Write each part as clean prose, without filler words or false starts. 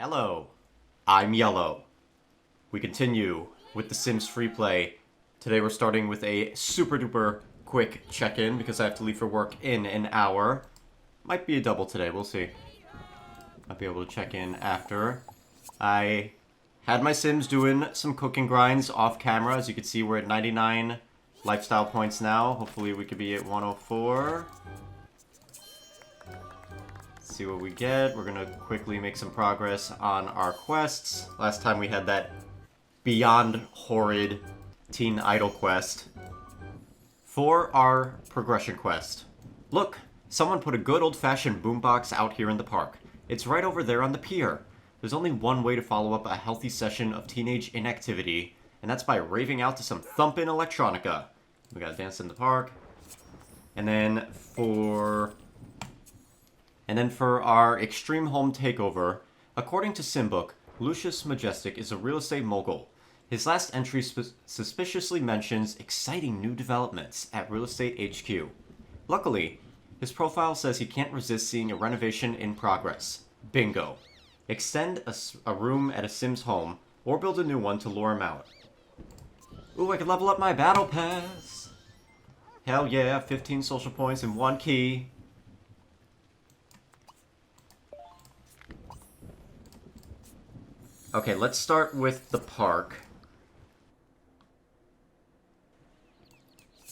Hello, I'm Yellow. We continue with The Sims Freeplay. Today we're starting with a super duper quick check-in because I have to leave for work in an hour. Might be a double today, we'll see. Might be able to check in after. I had my Sims doing some cooking grinds off camera. As you can see, we're at 99 lifestyle points now. Hopefully we could be at 104. See what we get. We're gonna quickly make some progress on our quests. Last time we had that beyond horrid teen idol quest. For our progression quest. Look, someone put a good old-fashioned boombox out here in the park. It's right over there on the pier. There's only one way to follow up a healthy session of teenage inactivity, and that's by raving out to some thumpin' electronica. We gotta dance in the park. And then for our extreme home takeover, according to Simbook, Lucius Majestic is a real estate mogul. His last entry suspiciously mentions exciting new developments at Real Estate HQ. Luckily, his profile says he can't resist seeing a renovation in progress. Bingo. Extend a room at a Sim's home, or build a new one to lure him out. Ooh, I can level up my battle pass! Hell yeah, 15 social points and 1 key. Okay, let's start with the park.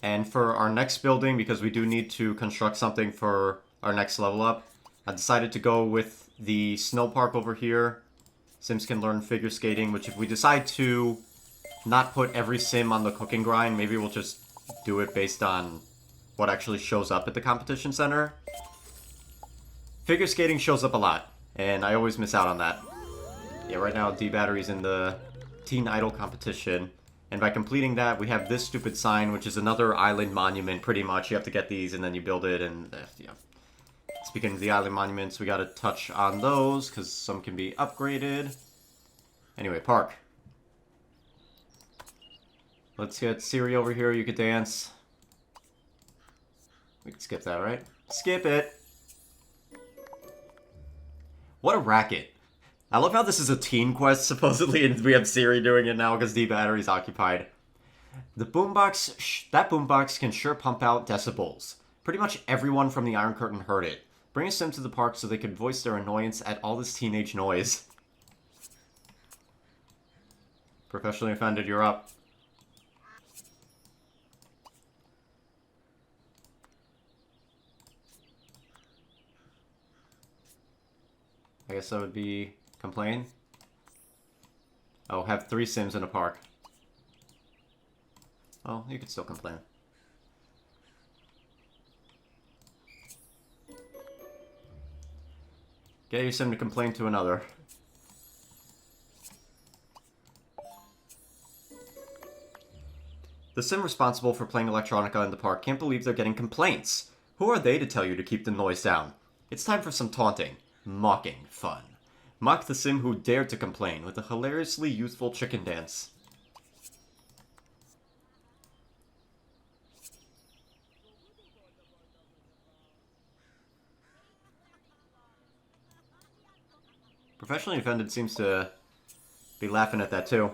And for our next building, because we do need to construct something for our next level up, I decided to go with the snow park over here. Sims can learn figure skating, which if we decide to not put every sim on the cooking grind, maybe we'll just do it based on what actually shows up at the competition center. Figure skating shows up a lot, and I always miss out on that. Yeah, right now D-Battery's in the Teen Idol competition. And by completing that, we have this stupid sign, which is another island monument, pretty much. You have to get these, and then you build it, and yeah. Speaking of the island monuments, we gotta touch on those, because some can be upgraded. Anyway, park. Let's get Siri over here. You could dance. We can skip that, right? Skip it! What a racket. I love how this is a teen quest, supposedly, and we have Siri doing it now because D-Battery's occupied. The boombox, that boombox can sure pump out decibels. Pretty much everyone from the Iron Curtain heard it. Bring a sim to the park so they can voice their annoyance at all this teenage noise. Professionally offended, you're up. I guess that would be... complain? Oh, have 3 sims in a park. Oh, you could still complain. Get your sim to complain to another. The sim responsible for playing electronica in the park can't believe they're getting complaints. Who are they to tell you to keep the noise down? It's time for some taunting. Mocking fun. Mock the sim who dared to complain with a hilariously youthful chicken dance. Professionally offended seems to be laughing at that too.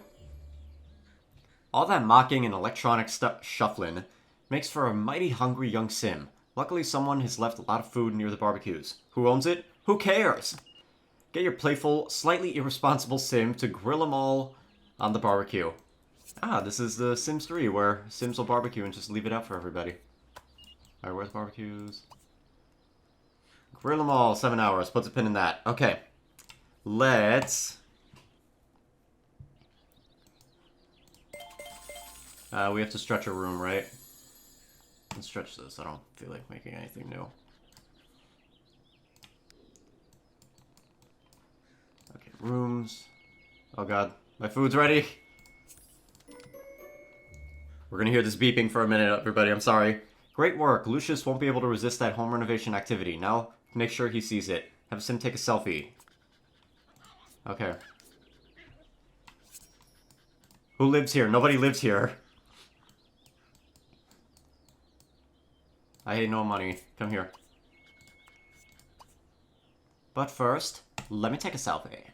All that mocking and electronic shuffling makes for a mighty hungry young sim. Luckily someone has left a lot of food near the barbecues. Who owns it? Who cares? Get your playful, slightly irresponsible sim to grill them all on the barbecue. Ah, this is the Sims 3, where Sims will barbecue and just leave it out for everybody. Alright, where's barbecues? Grill them all, 7 hours. Puts a pin in that. Okay. Let's... we have to stretch a room, right? Let's stretch this. I don't feel like making anything new. Okay, rooms. Oh god, my food's ready. We're gonna hear this beeping for a minute, everybody. I'm sorry. Great work. Lucius won't be able to resist that home renovation activity. Now, make sure he sees it. Have Sim take a selfie. Okay. Who lives here? Nobody lives here. I hate no money. Come here. But first, let me take a selfie.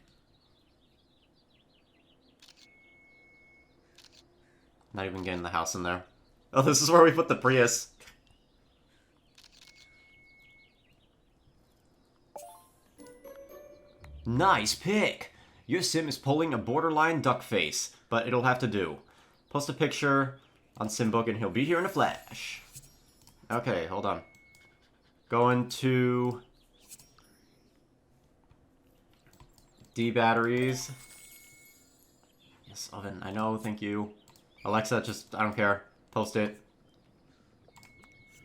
Not even getting the house in there. Oh, this is where we put the Prius. Nice pick! Your sim is pulling a borderline duck face, but it'll have to do. Post a picture on Simbook and he'll be here in a flash. Okay, hold on. Going to... D batteries. Yes, oven. I know, thank you. Alexa, just, I don't care. Post it.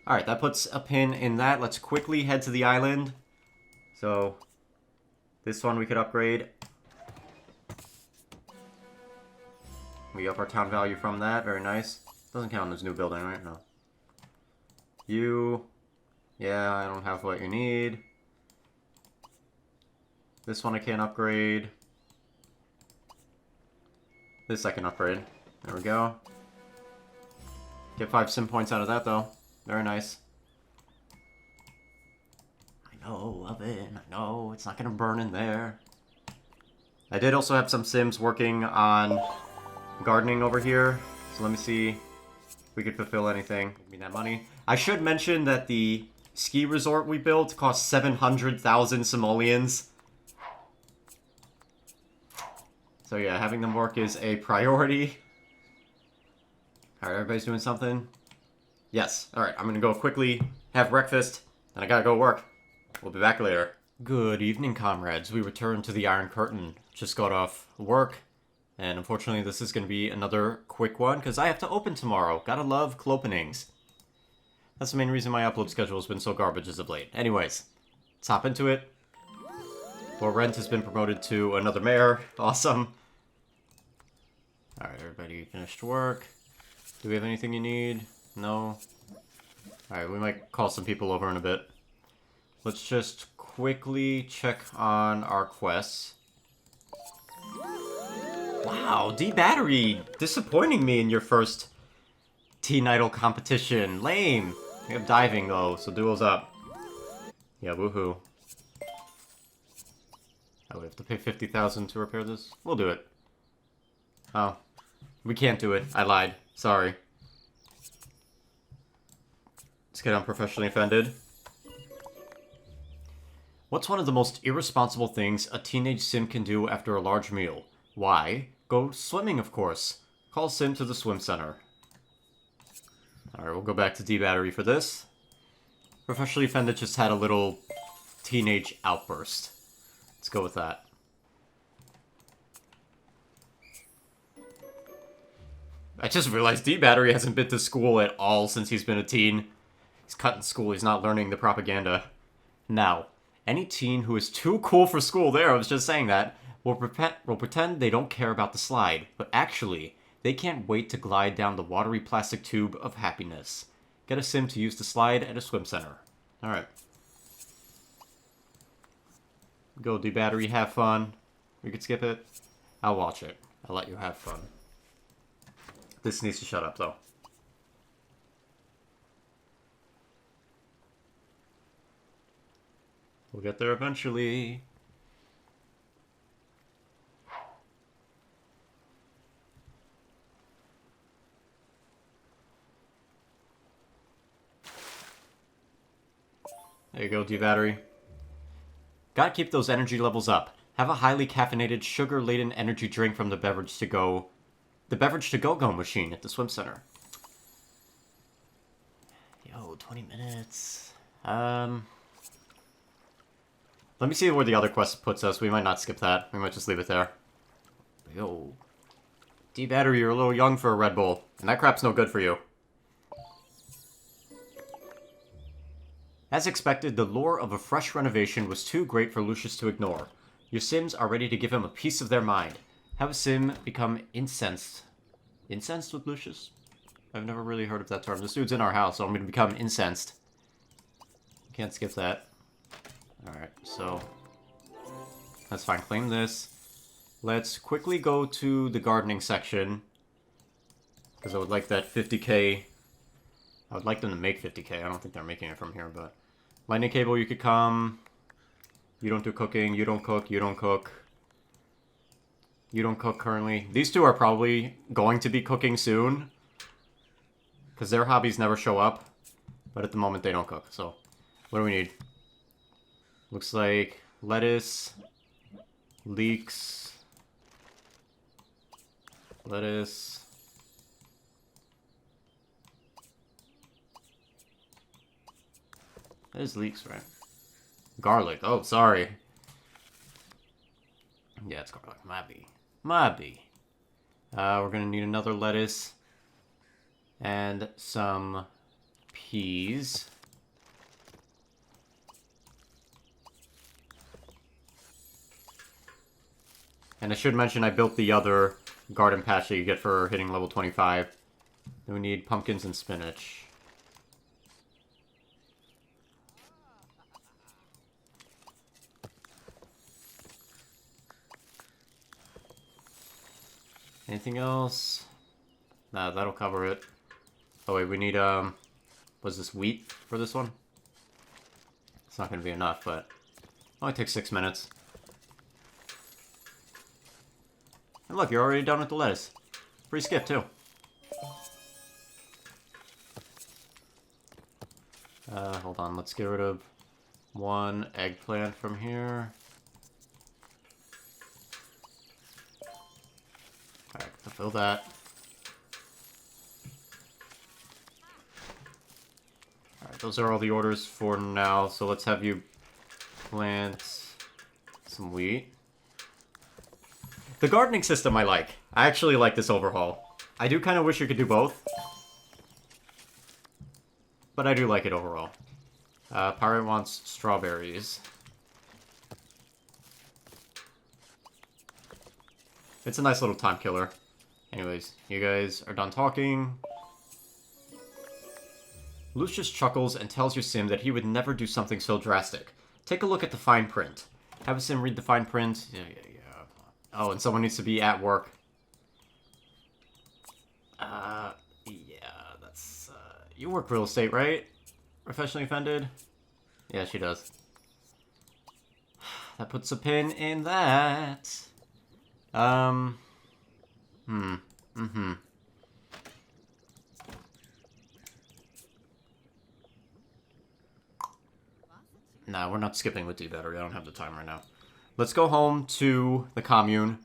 Alright, that puts a pin in that. Let's quickly head to the island. So... this one we could upgrade. We up our town value from that. Very nice. Doesn't count as new building, right? No. You. Yeah, I don't have what you need. This one I can't upgrade. This I can upgrade. There we go. Get 5 sim points out of that, though. Very nice. I know, oven. I know. It's not going to burn in there. I did also have some sims working on gardening over here. So let me see if we could fulfill anything. Give me that money. I should mention that the ski resort we built cost 700,000 simoleons. So yeah, having them work is a priority. Alright, everybody's doing something? Yes. Alright, I'm gonna go quickly have breakfast, and I gotta go work. We'll be back later. Good evening, comrades. We return to the Iron Curtain. Just got off work, and unfortunately this is gonna be another quick one, because I have to open tomorrow. Gotta love clopenings. That's the main reason my upload schedule has been so garbage as of late. Anyways, let's hop into it. Lord Rent has been promoted to another mayor. Awesome. Alright, everybody finished work. Do we have anything you need? No? Alright, we might call some people over in a bit. Let's just quickly check on our quests. Wow, D-Battery! Disappointing me in your first Teen Idol competition. Lame! We have diving, though, so duels up. Yeah, woohoo. Oh, we have to pay 50,000 to repair this? We'll do it. Oh. We can't do it. I lied. Sorry. Let's get unprofessionally offended. What's one of the most irresponsible things a teenage sim can do after a large meal? Why? Go swimming, of course. Call sim to the swim center. Alright, we'll go back to D-Battery for this. Professionally offended just had a little teenage outburst. Let's go with that. I just realized D-Battery hasn't been to school at all since he's been a teen. He's cutting school, he's not learning the propaganda. Now, any teen who is too cool for school, there, I was just saying that, will pretend they don't care about the slide, but actually, they can't wait to glide down the watery plastic tube of happiness. Get a sim to use the slide at a swim center. Alright. Go D-Battery, have fun. We could skip it. I'll watch it. I'll let you have fun. This needs to shut up, though. We'll get there eventually. There you go, D-Battery. Gotta keep those energy levels up. Have a highly caffeinated, sugar-laden energy drink from the beverage to-go machine at the swim center. Yo, 20 minutes. Let me see where the other quest puts us. We might not skip that. We might just leave it there. Yo. D-Battery, you're a little young for a Red Bull. And that crap's no good for you. As expected, the lure of a fresh renovation was too great for Lucius to ignore. Your sims are ready to give him a piece of their mind. Have a sim become incensed. Incensed with Lucius? I've never really heard of that term. This dude's in our house, so I'm going to become incensed. Can't skip that. Alright, so... that's fine. Claim this. Let's quickly go to the gardening section. Because I would like that 50k... I would like them to make 50k. I don't think they're making it from here, but... Lightning cable, you could come. You don't do cooking. You don't cook. You don't cook. You don't cook currently. These two are probably going to be cooking soon. because their hobbies never show up. But at the moment, they don't cook. So, what do we need? Looks like lettuce, leeks, lettuce. There's leeks, right? Garlic. Oh, sorry. Yeah, it's garlic. Might be. We're gonna need another lettuce and some peas. And I should mention I built the other garden patch that you get for hitting level 25. Then we need pumpkins and spinach. Anything else? Nah, that'll cover it. Oh wait, we need, was this wheat for this one? It's not gonna be enough, but it only takes 6 minutes. And look, you're already done with the lettuce. Free skip, too. Hold on, let's get rid of one eggplant from here. Alright, fulfill that. Alright, those are all the orders for now, so let's have you plant some wheat. The gardening system I like. I actually like this overhaul. I do kind of wish you could do both. But I do like it overall. Pirate wants strawberries. It's a nice little time killer. Anyways, you guys are done talking. Lucius chuckles and tells your sim that he would never do something so drastic. Take a look at the fine print. Have a sim read the fine print. Yeah. Oh, and someone needs to be at work. Yeah, that's, you work real estate, right? Professionally offended? Yeah, she does. That puts a pin in that. Nah, we're not skipping with D-Battery. I don't have the time right now. Let's go home to the commune.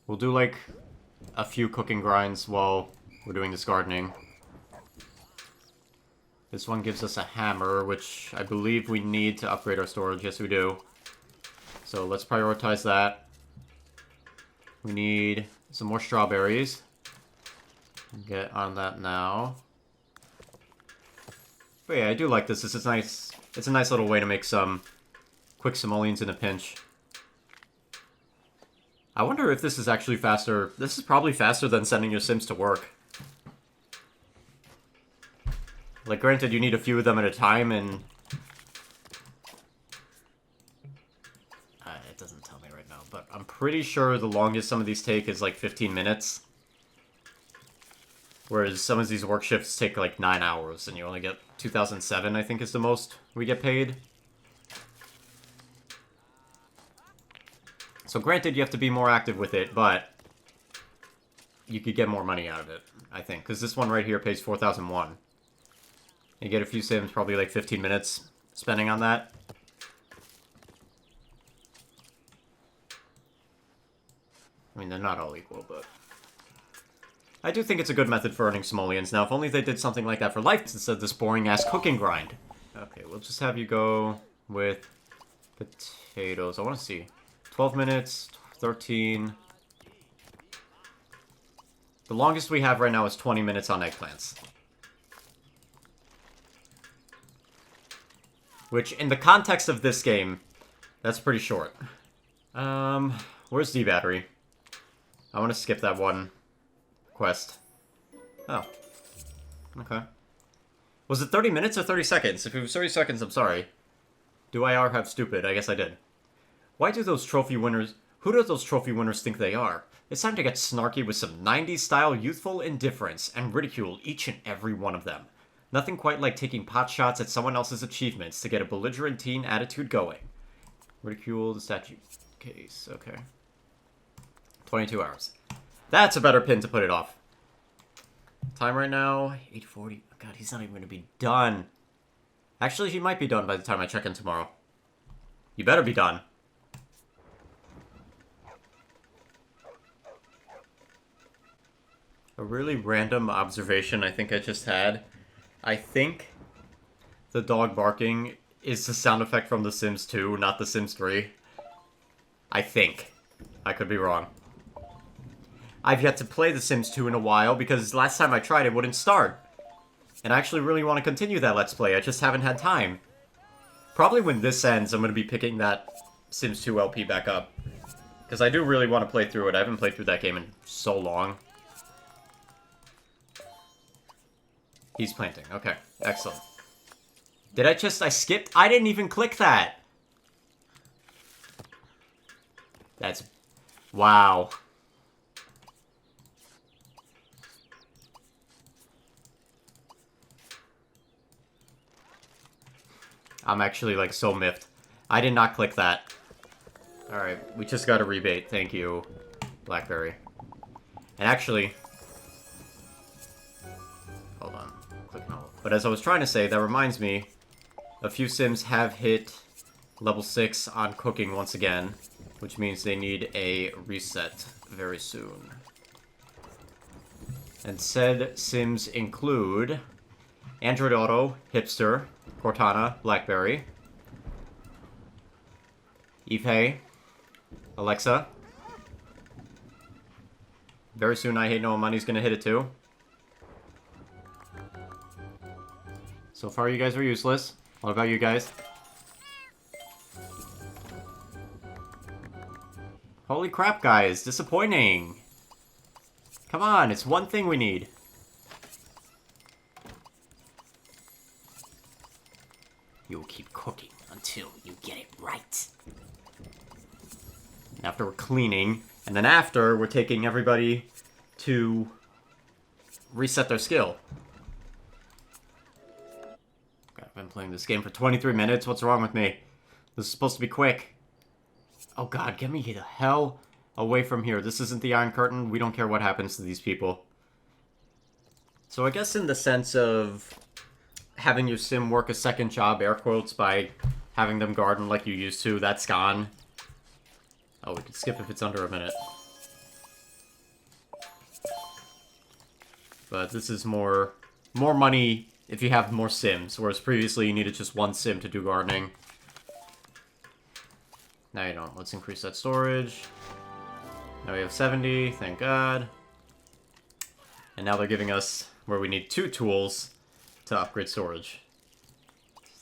We'll do, like, a few cooking grinds while we're doing this gardening. This one gives us a hammer, which I believe we need to upgrade our storage. Yes, we do. So let's prioritize that. We need some more strawberries. Get on that now. But yeah, I do like this. This is nice. It's a nice little way to make some quick simoleons in a pinch. I wonder if this is actually faster. This is probably faster than sending your Sims to work. Like, granted, you need a few of them at a time, and... it doesn't tell me right now, but I'm pretty sure the longest some of these take is, like, 15 minutes. Whereas some of these work shifts take, like, 9 hours, and you only get 2007, I think, is the most we get paid. So granted, you have to be more active with it, but you could get more money out of it, I think. Because this one right here pays 4,001. You get a few Sims, probably like 15 minutes spending on that. I mean, they're not all equal, but... I do think it's a good method for earning simoleons. Now, if only they did something like that for life instead of this boring-ass cooking grind. Okay, we'll just have you go with potatoes. I want to see. 12 minutes, 13. The longest we have right now is 20 minutes on eggplants. Which, in the context of this game, that's pretty short. Where's D-Battery? I want to skip that one quest. Oh. Okay. Was it 30 minutes or 30 seconds? If it was 30 seconds, I'm sorry. Do I have stupid? I guess I did. Why do those trophy winners... Who do those trophy winners think they are? It's time to get snarky with some 90s-style youthful indifference and ridicule each and every one of them. Nothing quite like taking pot shots at someone else's achievements to get a belligerent teen attitude going. Ridicule the statue case. Okay. 22 hours. That's a better pin to put it off. Time right now, 8:40. Oh god, he's not even gonna be done. Actually, he might be done by the time I check in tomorrow. You better be done. A really random observation I think I just had. I think the dog barking is the sound effect from The Sims 2, not The Sims 3. I think. I could be wrong. I've yet to play The Sims 2 in a while because last time I tried it wouldn't start. And I actually really want to continue that Let's Play, I just haven't had time. Probably when this ends, I'm going to be picking that Sims 2 LP back up. Because I do really want to play through it. I haven't played through that game in so long. He's planting. Okay, excellent. Did I skipped? I didn't even click that! That's... wow. I'm actually, like, so miffed. I did not click that. Alright, we just got a rebate. Thank you, Blackberry. And actually... hold on. Click no. But as I was trying to say, that reminds me, a few Sims have hit level 6 on cooking once again, which means they need a reset very soon. And said Sims include Android Auto, Hipster, Cortana, Blackberry, Ife, Alexa. Very soon I Hate No Money's gonna hit it too. So far you guys are useless. What about you guys? Holy crap, guys. Disappointing. Come on, it's one thing we need. You will keep cooking until you get it right. After we're cleaning, and then after, we're taking everybody to reset their skill. God, I've been playing this game for 23 minutes. What's wrong with me? This is supposed to be quick. Oh god, get me the hell away from here. This isn't the Iron Curtain. We don't care what happens to these people. So I guess in the sense of having your sim work a second job, air quotes, by having them garden like you used to, that's gone. Oh, we could skip if it's under a minute. But this is more money if you have more sims, whereas previously you needed just one sim to do gardening. Now you don't. Let's increase that storage. Now we have 70, thank God. And now they're giving us where we need 2 tools to upgrade storage.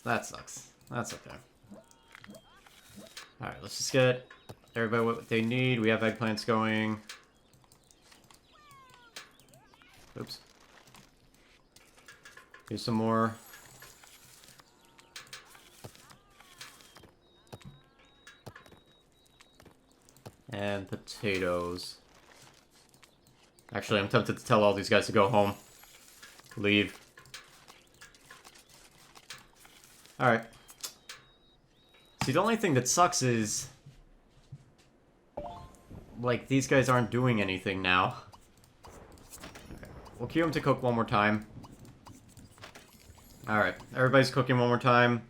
That sucks. That's okay. Alright, let's just get everybody what they need. We have eggplants going. Oops. Here's some more. And potatoes. Actually, I'm tempted to tell all these guys to go home. Leave. Alright. See, the only thing that sucks is... like, these guys aren't doing anything now. Okay. We'll cue them to cook one more time. Alright, everybody's cooking one more time.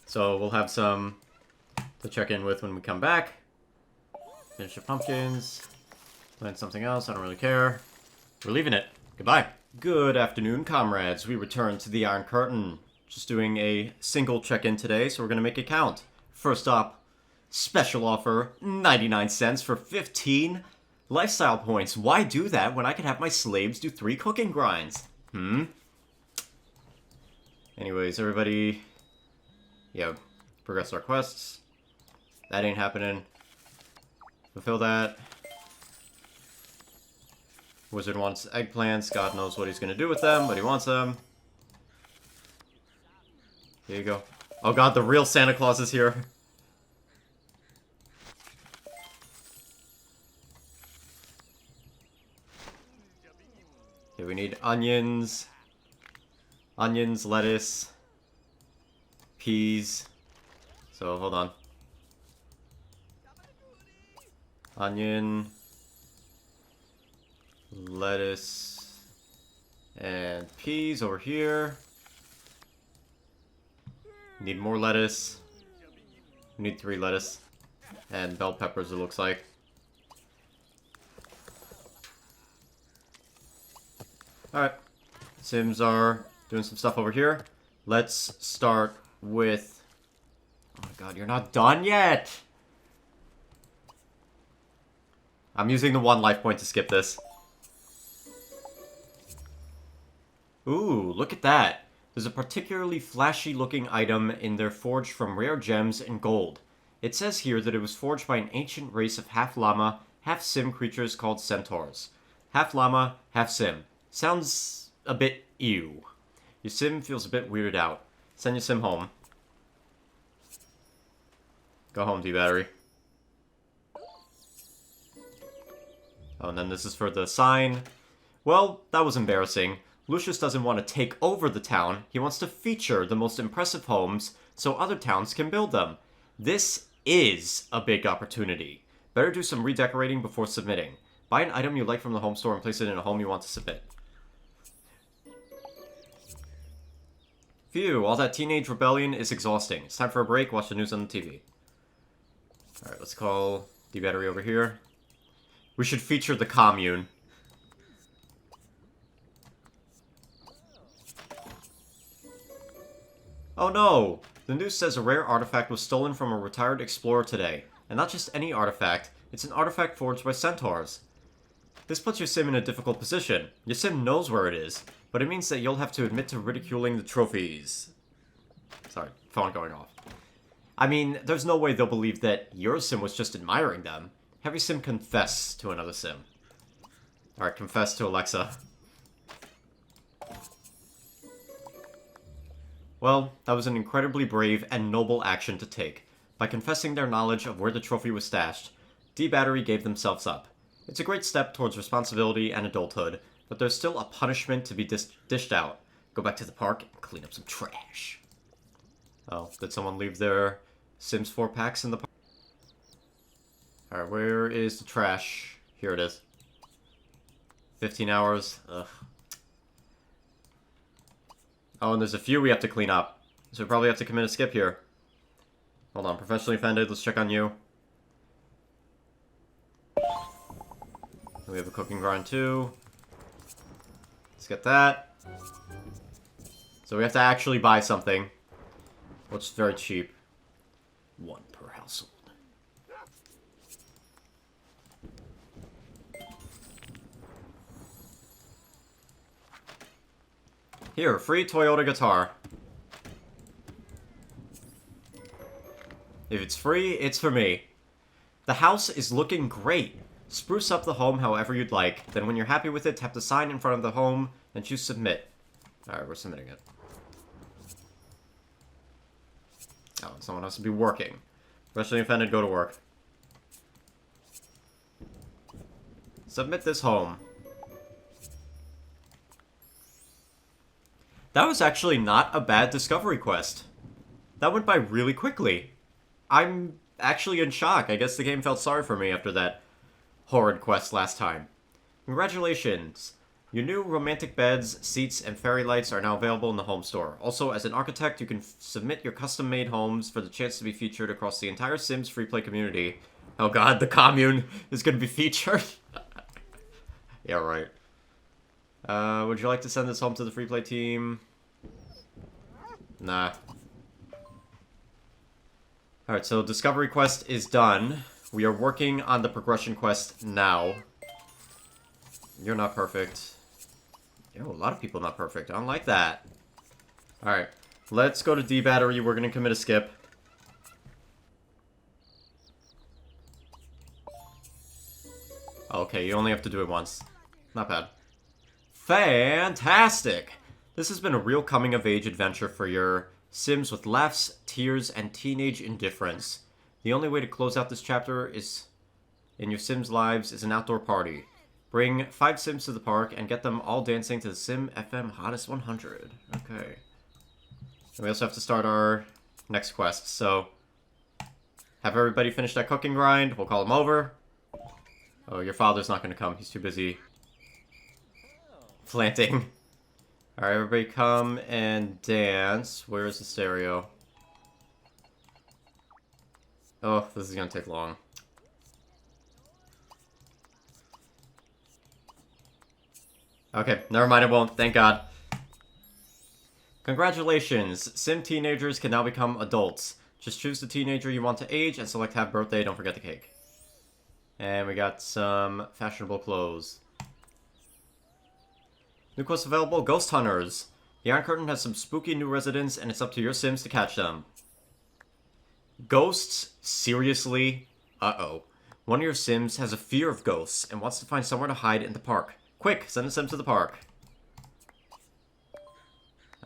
So we'll have some to check in with when we come back. Finish the pumpkins. Plant something else, I don't really care. We're leaving it. Goodbye. Good afternoon, comrades. We return to the Iron Curtain. Just doing a single check-in today, so we're going to make it count. First up, special offer, 99 cents for 15 lifestyle points. Why do that when I can have my slaves do 3 cooking grinds? Anyways, everybody... yeah, progress our quests. That ain't happening. Fulfill that. Wizard wants eggplants. God knows what he's going to do with them, but he wants them. There you go. Oh god, the real Santa Claus is here. Okay, we need onions. Onions, lettuce, peas. So, hold on. Onion, lettuce, And peas over here. Need more lettuce. We need 3 lettuce. And bell peppers, it looks like. Alright. Sims are doing some stuff over here. Let's start with... Oh my god, you're not done yet! I'm using the 1 life point to skip this. Ooh, look at that. There's a particularly flashy looking item in there forged from rare gems and gold. It says here that it was forged by an ancient race of half-llama, half-sim creatures called centaurs. Half-llama, half-sim. Sounds a bit ew. Your sim feels a bit weirded out. Send your sim home. Go home, D-Battery. Oh, and then this is for the sign. Well, that was embarrassing. Lucius doesn't want to take over the town. He wants to feature the most impressive homes so other towns can build them. This is a big opportunity. Better do some redecorating before submitting. Buy an item you like from the home store and place it in a home you want to submit. Phew, all that teenage rebellion is exhausting. It's time for a break, watch the news on the TV. Alright, let's call D-Battery over here. We should feature the commune. Oh no! The news says a rare artifact was stolen from a retired explorer today. And not just any artifact, it's an artifact forged by centaurs. This puts your sim in a difficult position. Your sim knows where it is, but it means that you'll have to admit to ridiculing the trophies. Sorry, phone going off. I mean, there's no way they'll believe that your sim was just admiring them. Have your sim confess to another sim. Alright, confess to Alexa. Well, that was an incredibly brave and noble action to take. By confessing their knowledge of where the trophy was stashed, D-Battery gave themselves up. It's a great step towards responsibility and adulthood, but there's still a punishment to be dished out. Go back to the park and clean up some trash. Oh, did someone leave their Sims 4 packs in the park? Alright, where is the trash? Here it is. 15 hours. Ugh. Oh, and there's a few we have to clean up. So we probably have to commit a skip here. Hold on, professionally offended. Let's check on you. We have a cooking grind too. Let's get that. So we have to actually buy something. Which is very cheap. 1 per household. Here, free Toyota guitar. If it's free, it's for me. The house is looking great. Spruce up the home however you'd like. Then when you're happy with it, tap the sign in front of the home and choose submit. Alright, we're submitting it. Oh, someone has to be working. Especially offended, go to work. Submit this home. That was actually not a bad discovery quest. That went by really quickly. I'm actually in shock. I guess the game felt sorry for me after that horrid quest last time. Congratulations. Your new romantic beds, seats, and fairy lights are now available in the home store. Also, as an architect, you can submit your custom-made homes for the chance to be featured across the entire Sims Freeplay community. Oh god, the commune is going to be featured. Yeah, right. Would you like to send this home to the Freeplay team? Nah. Alright, so Discovery Quest is done. We are working on the Progression Quest now. You're not perfect. Yo, a lot of people not perfect. I don't like that. Alright, let's go to D-Battery. We're going to commit a skip. Okay, you only have to do it once. Not bad. Fantastic! This has been a real coming-of-age adventure for your Sims with laughs, tears, and teenage indifference. The only way to close out this chapter is in your Sims' lives is an outdoor party. Bring 5 Sims to the park and get them all dancing to the Sim FM Hottest 100. Okay. And we also have to start our next quest, so have everybody finish that cooking grind. We'll call him over. Oh, your father's not going to come. He's too busy planting Alright, everybody come and dance. Where is the stereo? Oh, this is gonna take long. Okay, never mind, it won't. Thank God. Congratulations! Sim teenagers can now become adults. Just choose the teenager you want to age and select have birthday. Don't forget the cake. And we got some fashionable clothes. New quest available, Ghost Hunters. The Iron Curtain has some spooky new residents, and it's up to your Sims to catch them. Ghosts? Seriously? Uh-oh. One of your Sims has a fear of ghosts and wants to find somewhere to hide in the park. Quick, send a Sim to the park.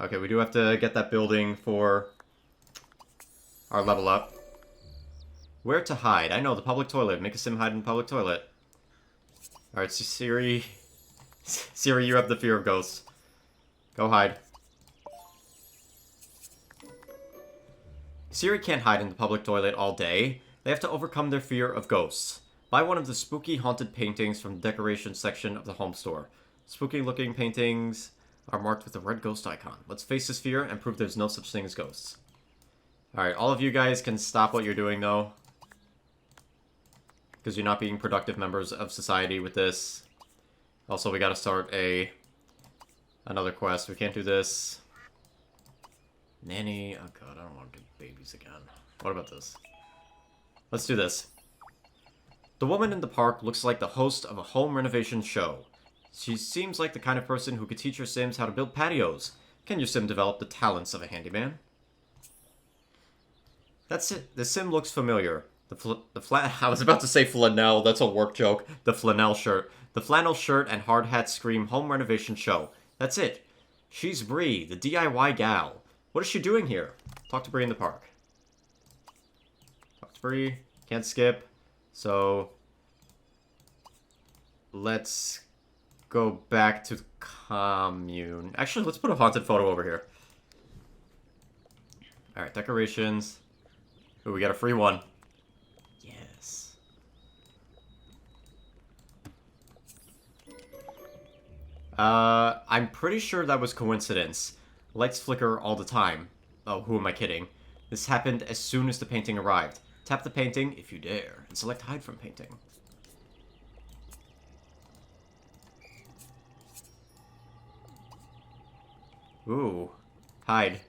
Okay, we do have to get that building for our level up. Where to hide? I know, the public toilet. Make a Sim hide in the public toilet. Alright, so Siri... Siri, you have the fear of ghosts. Go hide. Siri can't hide in the public toilet all day. They have to overcome their fear of ghosts. Buy one of the spooky haunted paintings from the decoration section of the home store. Spooky looking paintings are marked with a red ghost icon. Let's face this fear and prove there's no such thing as ghosts. Alright, all of you guys can stop what you're doing though. Because you're not being productive members of society with this. Also, we gotta start another quest. We can't do this. Nanny. Oh god, I don't want to do babies again. What about this? Let's do this. The woman in the park looks like the host of a home renovation show. She seems like the kind of person who could teach her Sims how to build patios. Can your Sim develop the talents of a handyman? That's it. The Sim looks familiar. I was about to say flannel. That's a work joke. The flannel shirt. The flannel shirt and hard hat scream home renovation show. That's it. She's Bree, the DIY gal. What is she doing here? Talk to Bree in the park. Talk to Bree. Can't skip. So, let's go back to the commune. Actually, let's put a haunted photo over here. Alright, decorations. Ooh, we got a free one. Yes. I'm pretty sure that was coincidence. Lights flicker all the time. Oh, who am I kidding? This happened as soon as the painting arrived. Tap the painting, if you dare, and select hide from painting. Ooh. Hide.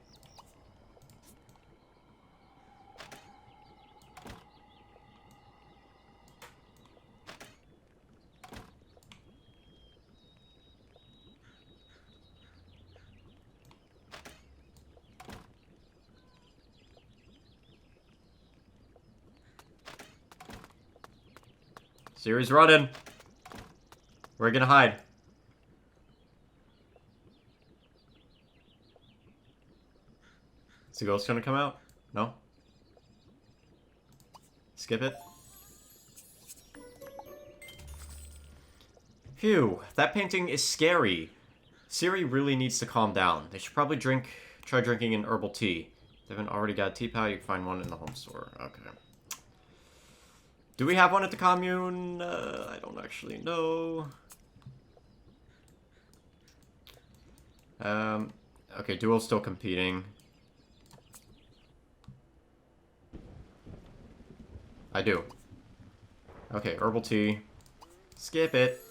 Siri's running. We're gonna hide. Is the ghost gonna come out? No? Skip it. Phew, that painting is scary. Siri really needs to calm down. They should probably try drinking an herbal tea. They haven't already got a teapot, you can find one in the home store. Okay. Do we have one at the commune? I don't actually know. Okay, duo's still competing. I do. Okay, herbal tea. Skip it.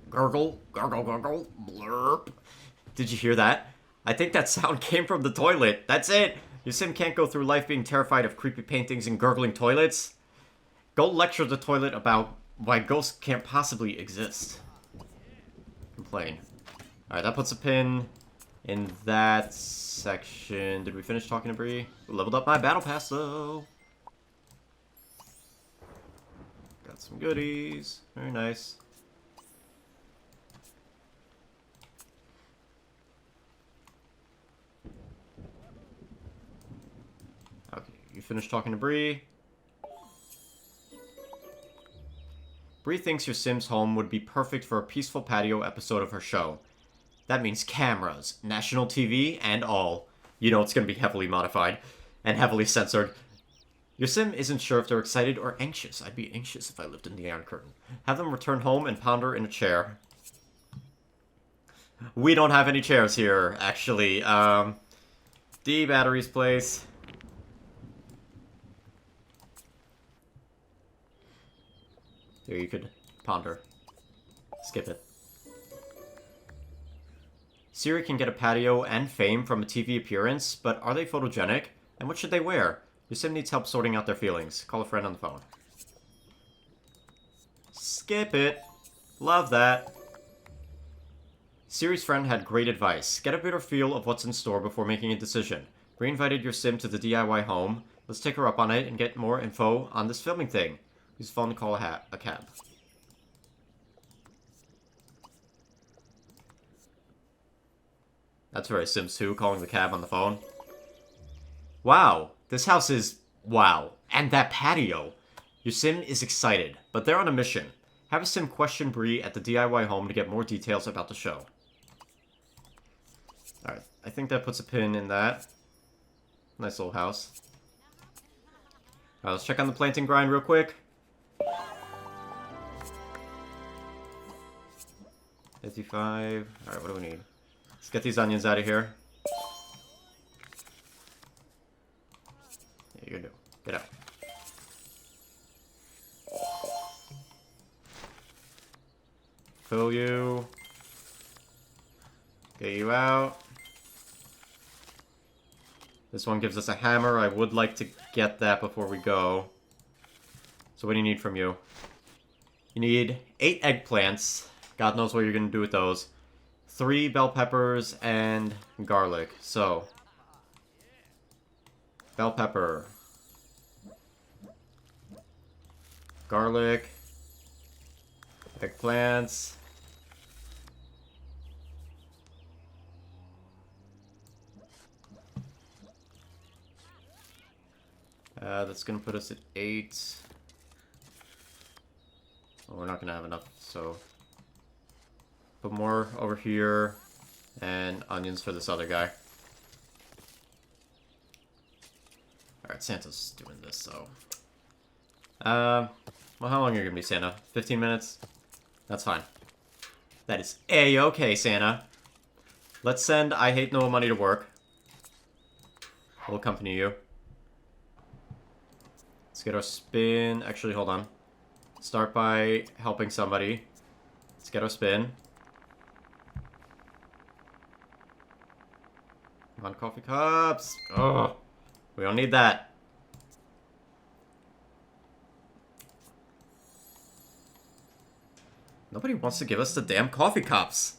Gurgle, gurgle, gurgle, blurp. Did you hear that? I think that sound came from the toilet. That's it. Your Sim can't go through life being terrified of creepy paintings and gurgling toilets. Go lecture the toilet about why ghosts can't possibly exist. Complain. Alright, that puts a pin in that section. Did we finish talking to Bree? Leveled up my battle pass, though. Got some goodies. Very nice. Okay, you finished talking to Bree. Bree thinks your Sim's home would be perfect for a peaceful patio episode of her show. That means cameras, national TV, and all. You know it's going to be heavily modified and heavily censored. Your sim isn't sure if they're excited or anxious. I'd be anxious if I lived in the Iron Curtain. Have them return home and ponder in a chair. We don't have any chairs here, actually. D batteries place. Here, you could ponder. Skip it. Siri can get a patio and fame from a TV appearance, but are they photogenic? And what should they wear? Your sim needs help sorting out their feelings. Call a friend on the phone. Skip it. Love that. Siri's friend had great advice. Get a better feel of what's in store before making a decision. We invited your sim to the DIY home. Let's take her up on it and get more info on this filming thing. Use phone to call a cab. That's very Sims 2, calling the cab on the phone. Wow, this house is... wow. And that patio. Your sim is excited, but they're on a mission. Have a sim question Bree at the DIY home to get more details about the show. Alright, I think that puts a pin in that. Nice little house. Alright, let's check on the planting grind real quick. 55. Alright, what do we need? Let's get these onions out of here. Yeah, you do. Get out. Fill you. Get you out. This one gives us a hammer. I would like to get that before we go. So what do you need from you? You need 8 eggplants. God knows what you're going to do with those. 3 bell peppers and garlic. So, bell pepper. Garlic. Eggplants. That's gonna put us at 8. Well, we're not gonna have enough, so put more over here and onions for this other guy. Alright, Santa's doing this, so well, how long are you gonna be, Santa? 15 minutes? That's fine. That is A-okay, Santa. Let's send I Hate No Money to work. We'll accompany you. Let's get our spin. Actually, hold on. Start by helping somebody. Let's get our spin. Come on, coffee cups. Oh, we don't need that. Nobody wants to give us the damn coffee cups.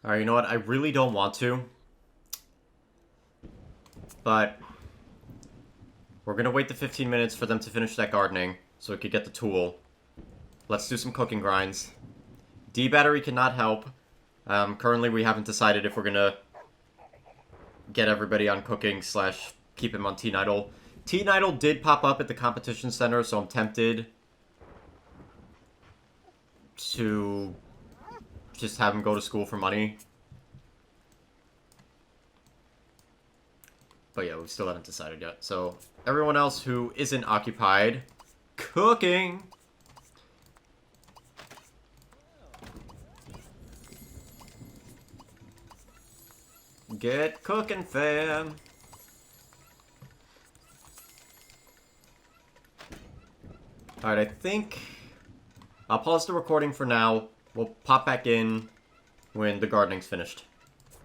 Alright, you know what? I really don't want to. But we're gonna wait the 15 minutes for them to finish that gardening so we could get the tool. Let's do some cooking grinds. D battery cannot help. Currently we haven't decided if we're gonna get everybody on cooking / keep him on Teen Idol. Teen Idol did pop up at the competition center, so I'm tempted to just have him go to school for money. But yeah, we still haven't decided yet. So, everyone else who isn't occupied cooking. Get cooking, fam. Alright, I think I'll pause the recording for now. We'll pop back in when the gardening's finished.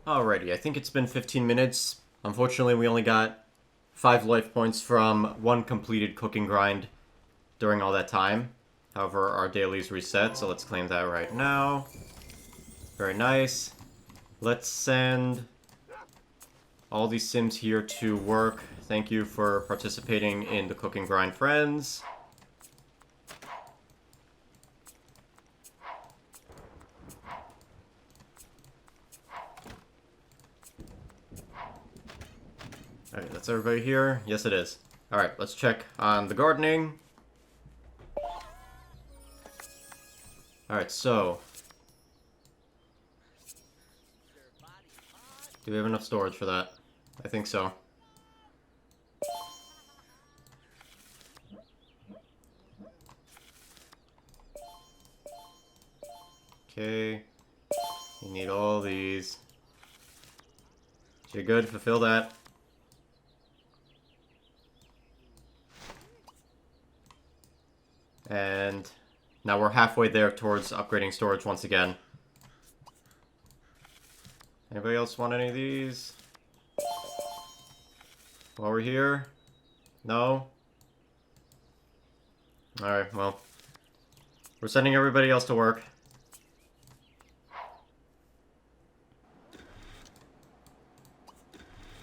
Alrighty, I think it's been 15 minutes. Unfortunately, we only got 5 life points from 1 completed cooking grind during all that time. However, our daily's reset, so let's claim that right now. Very nice. Let's send all these Sims here to work. Thank you for participating in the cooking grind, friends. Alright, that's everybody here? Yes, it is. Alright, let's check on the gardening. Alright, so do we have enough storage for that? I think so. Okay. You need all these. You're good, fulfill that. And now we're halfway there towards upgrading storage once again. Anybody else want any of these? While we're here? No? Alright, well. We're sending everybody else to work.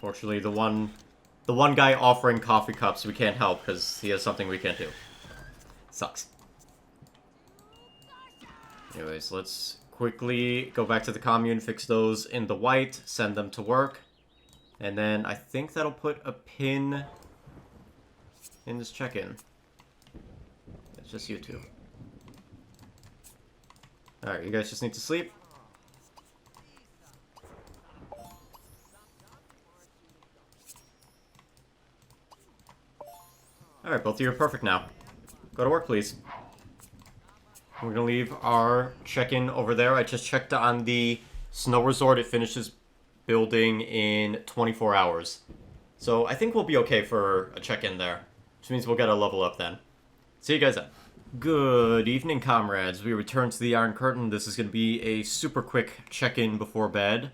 Fortunately, the one guy offering coffee cups we can't help because he has something we can't do. Sucks. Anyways, let's quickly go back to the commune, fix those in the white, send them to work. And then I think that'll put a pin in this check-in. It's just you two. Alright, you guys just need to sleep. Alright, both of you are perfect now. Go to work, please. We're gonna leave our check-in over there. I just checked on the snow resort. It finishes building in 24 hours. So I think we'll be okay for a check-in there. Which means we'll get a level up then. See you guys then. Good evening, comrades. We return to the Iron Curtain. This is going to be a super quick check-in before bed.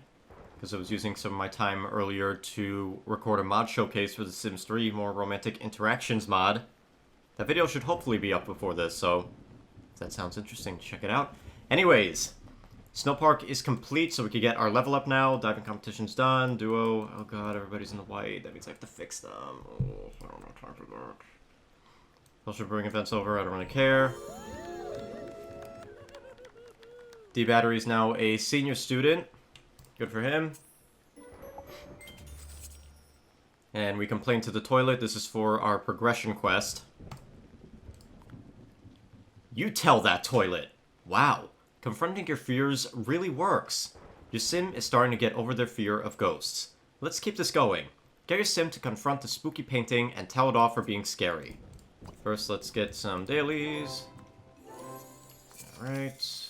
Because I was using some of my time earlier to record a mod showcase for The Sims 3 More Romantic Interactions mod. That video should hopefully be up before this, so if that sounds interesting, check it out. Anyways, Snowpark is complete, so we can get our level up now. Diving competition's done. Duo, oh god, everybody's in the white. That means I have to fix them. Oh, I don't have time for that. Social brewing event's over, I don't really care. D-Battery's now a senior student. Good for him. And we complain to the toilet. This is for our progression quest. You tell that toilet. Wow. Confronting your fears really works. Your sim is starting to get over their fear of ghosts. Let's keep this going. Get your sim to confront the spooky painting and tell it off for being scary. First, let's get some dailies. Alright.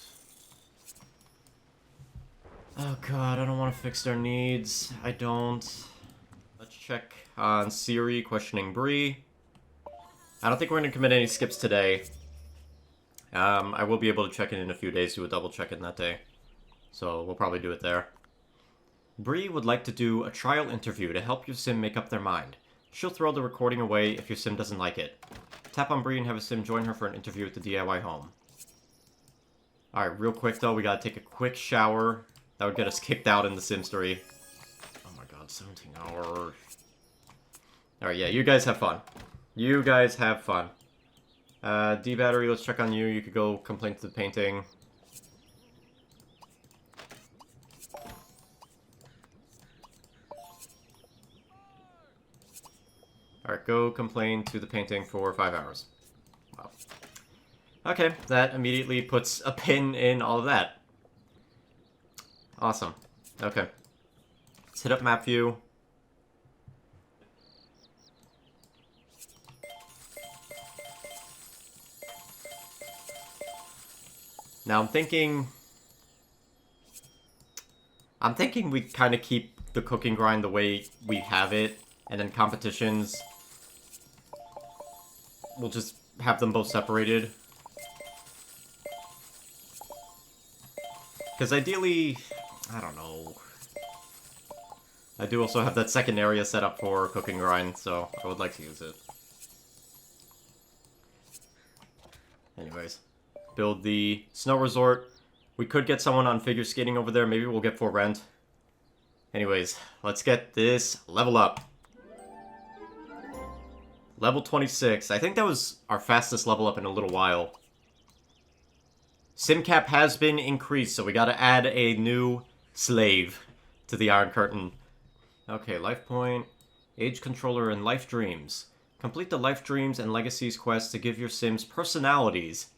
Oh god, I don't want to fix their needs. I don't. Let's check on Siri questioning Bree. I don't think we're going to commit any skips today. I will be able to check in a few days, do a double check-in that day. So we'll probably do it there. Bree would like to do a trial interview to help your sim make up their mind. She'll throw the recording away if your sim doesn't like it. Tap on Bree and have a sim join her for an interview at the DIY home. Alright, real quick though, we gotta take a quick shower. That would get us kicked out in The Sims 3. Oh my god, 17 hours. Alright, yeah, you guys have fun. You guys have fun. D-Battery, let's check on you. You could go complain to the painting. Alright, go complain to the painting for 5 hours. Wow. Okay, that immediately puts a pin in all of that. Awesome. Okay. Let's hit up map view. Now I'm thinking we kind of keep the cooking grind the way we have it, and then competitions, we'll just have them both separated. Because ideally, I don't know. I do also have that second area set up for cooking grind, so I would like to use it. Anyways, build the snow resort. We could get someone on figure skating over there. Maybe we'll get for rent. Anyways, let's get this level up. Level 26. I think that was our fastest level up in a little while. Sim cap has been increased, so we gotta add a new slave to the Iron Curtain. Okay, life point, age controller, and life dreams. Complete the life dreams and legacies quest to give your sims personalities,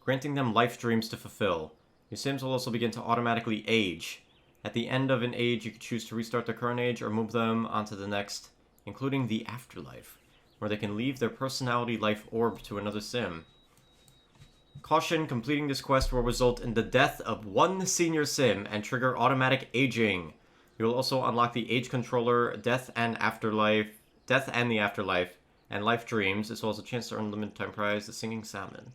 granting them life dreams to fulfill. Your sims will also begin to automatically age. At the end of an age, you can choose to restart their current age or move them onto the next, including the afterlife, where they can leave their personality life orb to another sim. Caution, completing this quest will result in the death of one senior sim and trigger automatic aging. You will also unlock the age controller, death and the afterlife, and life dreams, as well as a chance to earn limited time prize, the singing salmon.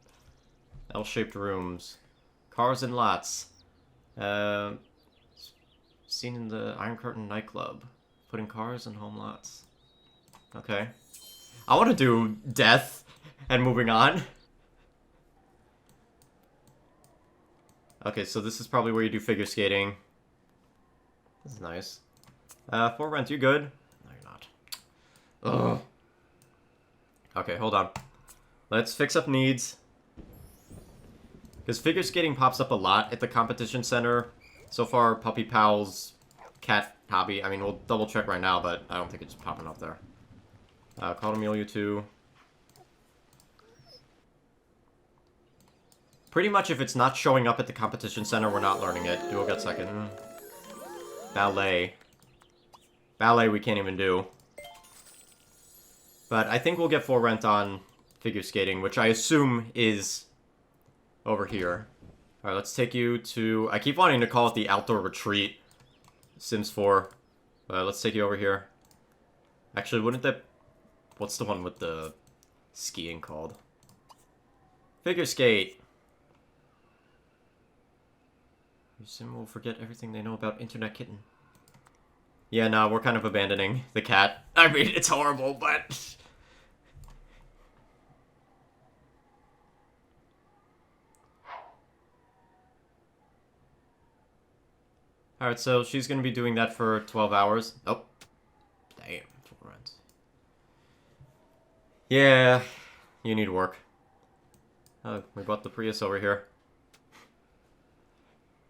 L-shaped rooms. Cars and lots. Seen in the Iron Curtain nightclub. Putting cars in home lots. Okay. I want to do death and moving on. Okay, so this is probably where you do figure skating. This is nice. For rent, you good? No, you're not. Ugh. Okay, hold on. Let's fix up needs. Because figure skating pops up a lot at the competition center. So far, Puppy Pal's cat hobby. I mean, we'll double check right now, but I don't think it's popping up there. Call Amelia 2. Pretty much if it's not showing up at the competition center, we're not learning it. Duo got second. Ballet. Ballet we can't even do. But I think we'll get 4 rent on figure skating, which I assume is over here. Alright, let's take you to... I keep wanting to call it the outdoor retreat. Sims 4. Let's take you over here. Actually, wouldn't that... What's the one with the skiing called? Figure skate. Your sim will forget everything they know about Internet Kitten. Yeah, no, we're kind of abandoning the cat. I mean, it's horrible, but... Alright, so she's gonna be doing that for 12 hours. Oh. Damn, 4 runs. Yeah, you need work. Oh, we bought the Prius over here.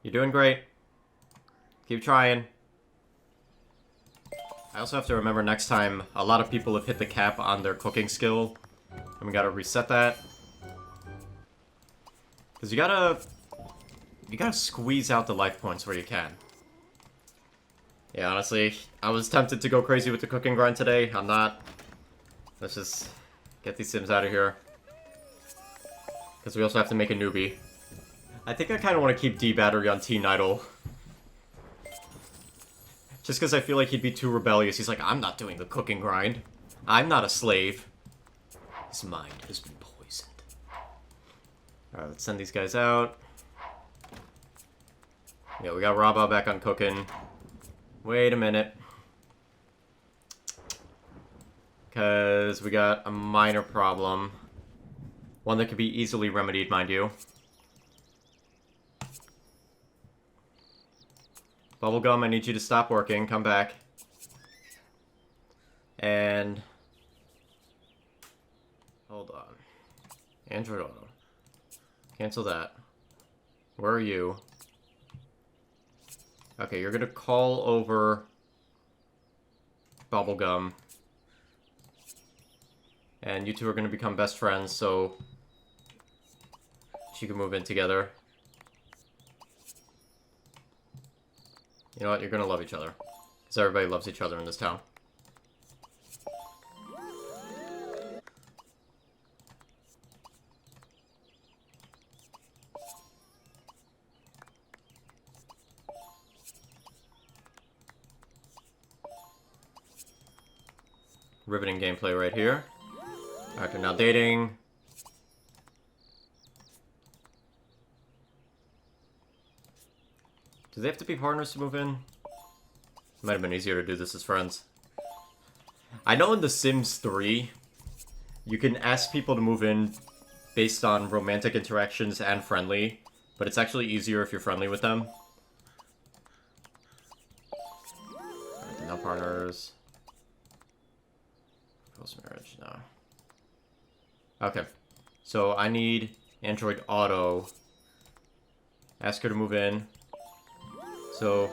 You're doing great. Keep trying. I also have to remember next time, a lot of people have hit the cap on their cooking skill. And we gotta reset that. Because you gotta squeeze out the life points where you can. Yeah, honestly, I was tempted to go crazy with the cooking grind today. I'm not. Let's just get these sims out of here. Because we also have to make a newbie. I think I kind of want to keep D-Battery on Teen Idol. Just because I feel like he'd be too rebellious. He's like, I'm not doing the cooking grind. I'm not a slave. His mind has been poisoned. Alright, let's send these guys out. Yeah, we got Rabba back on cooking. Wait a minute. Because we got a minor problem. One that could be easily remedied, mind you. Bubblegum, I need you to stop working. Come back. And... Hold on. Android Auto. Cancel that. Where are you? Okay, you're gonna call over... Bubblegum. And you two are gonna become best friends, so... She can move in together. You know what? You're gonna love each other. Because everybody loves each other in this town. Riveting gameplay right here. Alright, they're now dating. Do they have to be partners to move in? Might have been easier to do this as friends. I know in The Sims 3, you can ask people to move in based on romantic interactions and friendly, but it's actually easier if you're friendly with them. Alright, no partners. Post-marriage, no. Okay. So I need Android Auto. Ask her to move in. So,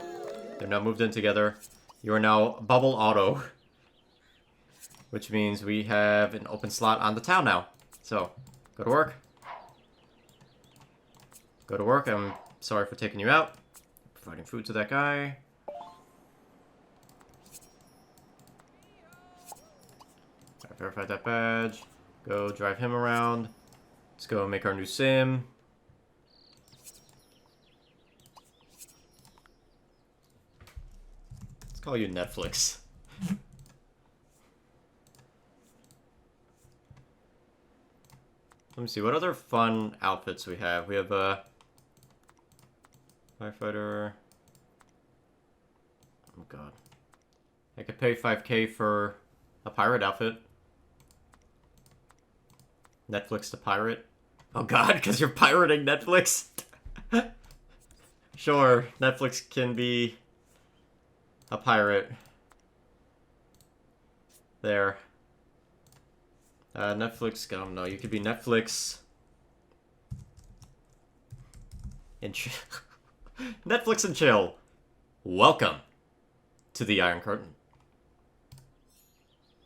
they're now moved in together. You are now Bubble Auto. Which means we have an open slot on the town now. So, go to work. Go to work. I'm sorry for taking you out. Providing food to that guy. I verified that badge. Go drive him around Let's go make our new sim. Let's call you Netflix. Let me see, what other fun outfits we have? We have a firefighter. Oh god. I could pay 5K for a pirate outfit. Netflix to pirate. Oh god, because you're pirating Netflix? Sure, Netflix can be a pirate. There. Netflix, no, you could be Netflix. And Netflix and chill. Welcome to the Iron Curtain.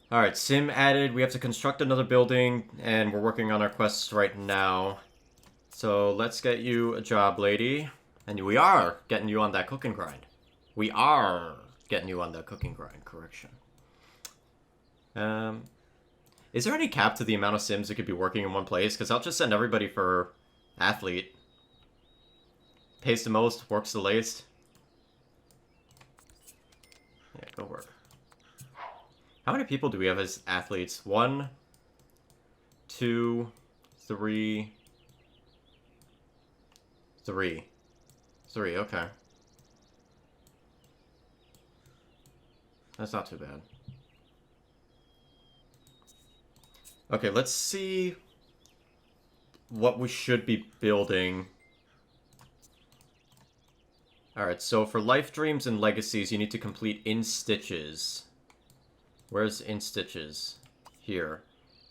Alright, sim added. We have to construct another building, and we're working on our quests right now. So let's get you a job, lady. And we are getting you on that cooking grind. We are getting you on that cooking grind, correction. Is there any cap to the amount of sims that could be working in one place? Because I'll just send everybody for athlete. Pays the most, works the least. Yeah, go work. How many people do we have as athletes? 1, 2, 3. 3. 3, okay. That's not too bad. Okay, let's see what we should be building. Alright, so for life dreams and legacies, you need to complete in stitches. Where's in stitches? Here.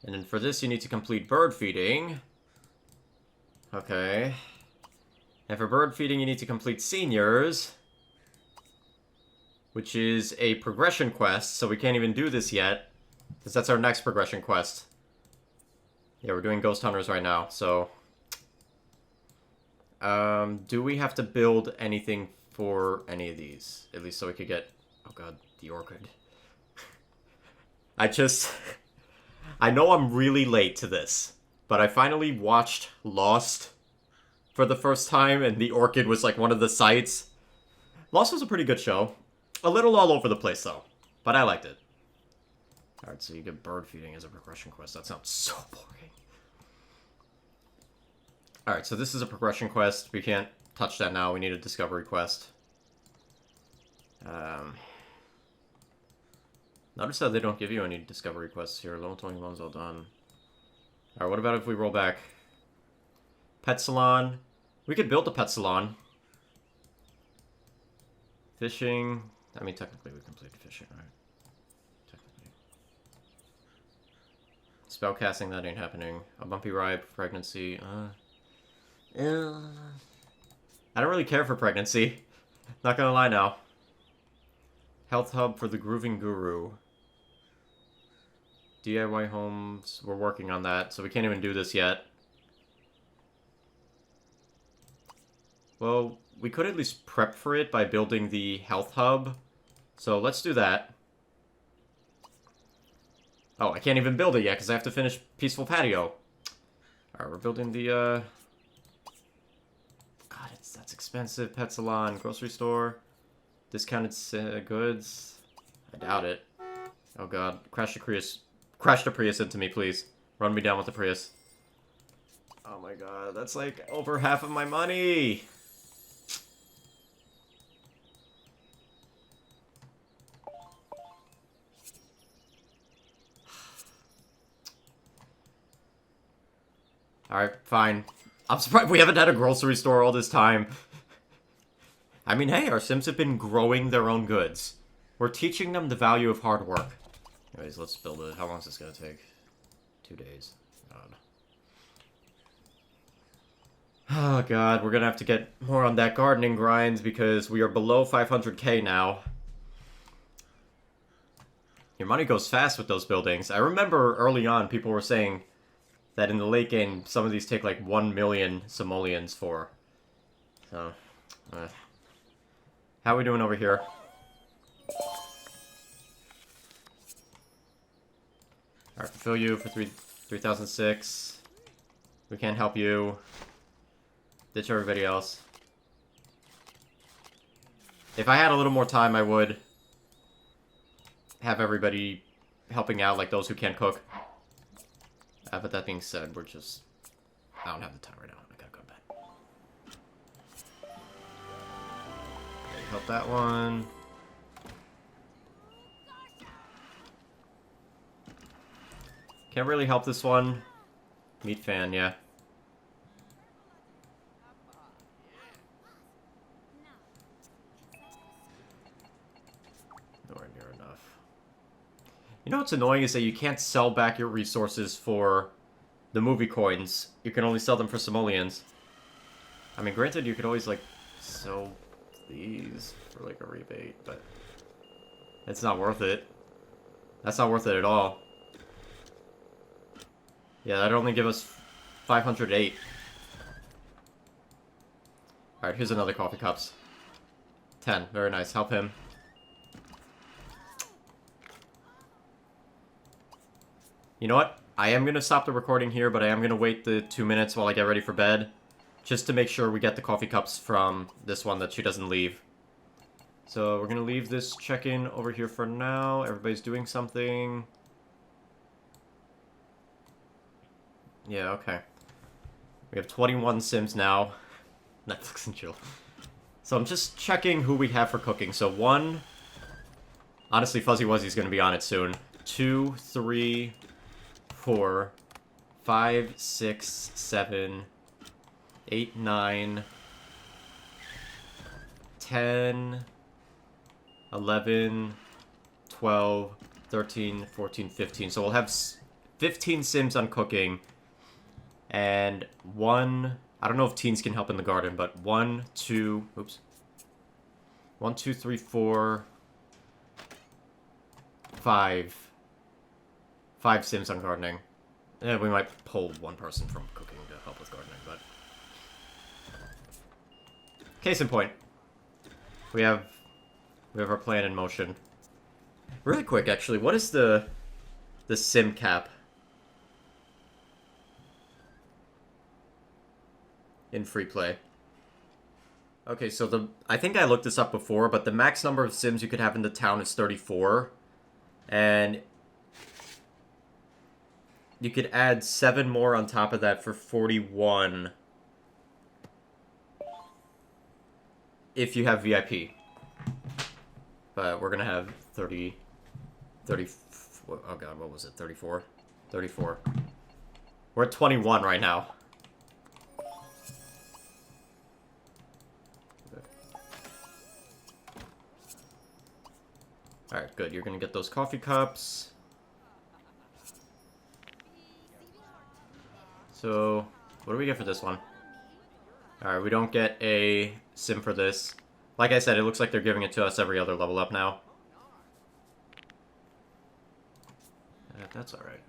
And then for this, you need to complete bird feeding. Okay. And for bird feeding, you need to complete seniors, which is a progression quest, so we can't even do this yet, because that's our next progression quest. Yeah, we're doing Ghost Hunters right now, so... do we have to build anything for any of these? At least so we could get... Oh god, the orchid. I know I'm really late to this, but I finally watched Lost for the first time, and the orchid was like one of the sites. Lost was a pretty good show. A little all over the place, though, but I liked it. Alright, so you get bird feeding as a progression quest. That sounds so boring. Alright, so this is a progression quest. We can't touch that now. We need a discovery quest. Notice that they don't give you any discovery quests here. Level 21's all done. Alright, what about if we roll back? Pet salon. We could build a pet salon. Fishing. I mean, technically we completed fishing, right? Technically. Spellcasting, that ain't happening. A bumpy ride, pregnancy. I don't really care for pregnancy. Not gonna lie now. Health hub for the grooving guru. DIY homes. We're working on that, so we can't even do this yet. Well, we could at least prep for it by building the health hub. So let's do that. Oh, I can't even build it yet because I have to finish Peaceful Patio. Alright, we're building the, God, that's expensive. Pet salon, grocery store, discounted goods. I doubt it. Oh god, crash the Prius into me, please. Run me down with the Prius. Oh my god, that's like over half of my money! Alright, fine. I'm surprised we haven't had a grocery store all this time. I mean, hey, our Sims have been growing their own goods. We're teaching them the value of hard work. Anyways, let's build it. How long is this gonna take? 2 days. God. Oh god, we're gonna have to get more on that gardening grind because we are below 500k now. Your money goes fast with those buildings. I remember early on people were saying that in the late game, some of these take like 1 million simoleons for. So, how are we doing over here? Alright, fulfill you for 3006. We can't help you. Ditch everybody else. If I had a little more time, I would have everybody helping out, like those who can't cook. But that being said, we're just... I don't have the time right now. I gotta go to bed. Okay, help that one. Can't really help this one. Meat fan, yeah. Nowhere near enough. You know what's annoying is that you can't sell back your resources for the movie coins. You can only sell them for simoleons. I mean, granted, you could always, like, sell these for, like, a rebate, but it's not worth it. That's not worth it at all. Yeah, that'd only give us 508. Alright, here's another coffee cups. 10. Very nice. Help him. You know what? I am going to stop the recording here, but I am going to wait the 2 minutes while I get ready for bed. Just to make sure we get the coffee cups from this one that she doesn't leave. So we're going to leave this check-in over here for now. Everybody's doing something. Yeah, okay. We have 21 Sims now. Netflix and chill. So I'm just checking who we have for cooking. So 1... Honestly, Fuzzy Wuzzy's going to be on it soon. 2, 3, 4, 5, 6, 7, 8, 9, 10, 11, 12, 13, 14, 15. So we'll have 15 Sims on cooking. And 1... I don't know if teens can help in the garden, but 1, 2... Oops. 1, 2, 3, 4... 5 Sims on gardening. And we might pull one person from cooking to help with gardening, but... Case in point. We have our plan in motion. Really quick, actually, what is the Sim cap in Freeplay? Okay, so I think I looked this up before, but the max number of Sims you could have in the town is 34. And you could add 7 more on top of that for 41 if you have VIP. But we're going to have 30, oh god, what was it, 34? 34. We're at 21 right now. Alright, good. You're gonna get those coffee cups. So, what do we get for this one? Alright, we don't get a sim for this. Like I said, it looks like they're giving it to us every other level up now. That's alright.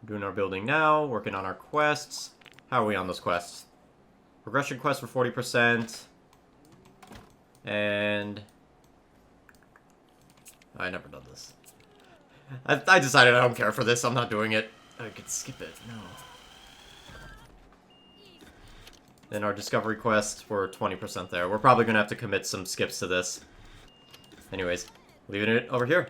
Doing our building now, working on our quests. How are we on those quests? Progression quest for 40%. And... I never done this. I decided I don't care for this. I'm not doing it. I could skip it. No. Then our discovery quest, we're 20% there. We're probably going to have to commit some skips to this. Anyways, leaving it over here.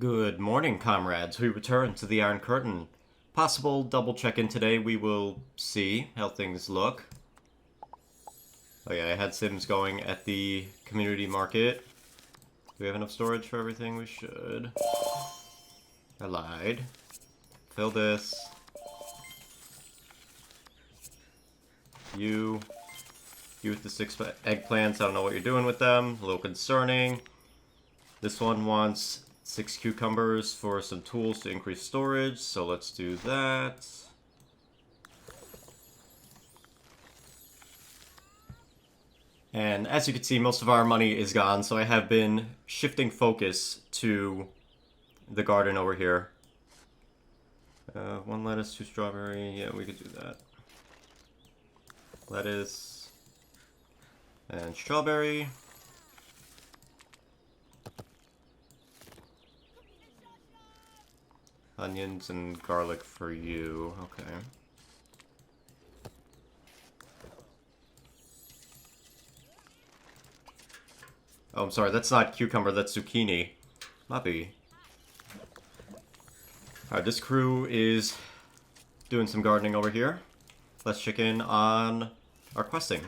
Good morning, comrades. We return to the Iron Curtain. Possible double check-in today. We will see how things look. Oh yeah, I had Sims going at the community market. Do we have enough storage for everything? We should. I lied. Fill this. You with the 6 eggplants, I don't know what you're doing with them. A little concerning. This one wants 6 cucumbers for some tools to increase storage, so let's do that. And as you can see, most of our money is gone, so I have been shifting focus to the garden over here. 1 lettuce, 2 strawberry, yeah, we could do that. Lettuce and strawberry. Onions and garlic for you, okay. Oh, I'm sorry, that's not cucumber, that's zucchini. Might be. Alright, this crew is doing some gardening over here. Let's check in on our questing.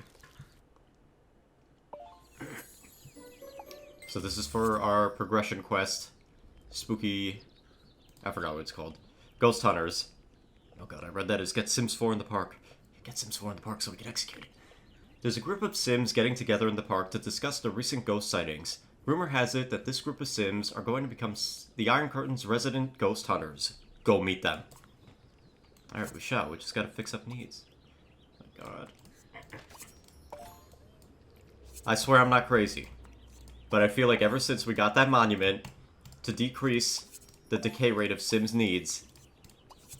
So this is for our progression quest. Spooky... I forgot what it's called. Ghost Hunters. Oh god, I read that as get Sims 4 in the park. Get Sims 4 in the park so we can execute it. There's a group of Sims getting together in the park to discuss the recent ghost sightings. Rumor has it that this group of Sims are going to become the Iron Curtain's resident ghost hunters. Go meet them. Alright, we shall. We just gotta fix up needs. Oh my god. I swear I'm not crazy. But I feel like ever since we got that monument to decrease the decay rate of Sims needs,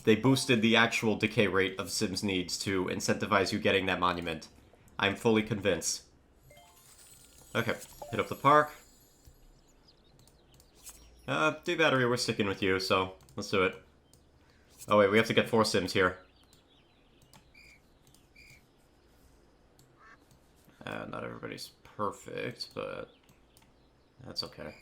they boosted the actual decay rate of Sims needs to incentivize you getting that monument. I'm fully convinced. Okay, hit up the park. D-Battery, we're sticking with you, so let's do it. Oh wait, we have to get 4 Sims here. Not everybody's perfect, but that's okay.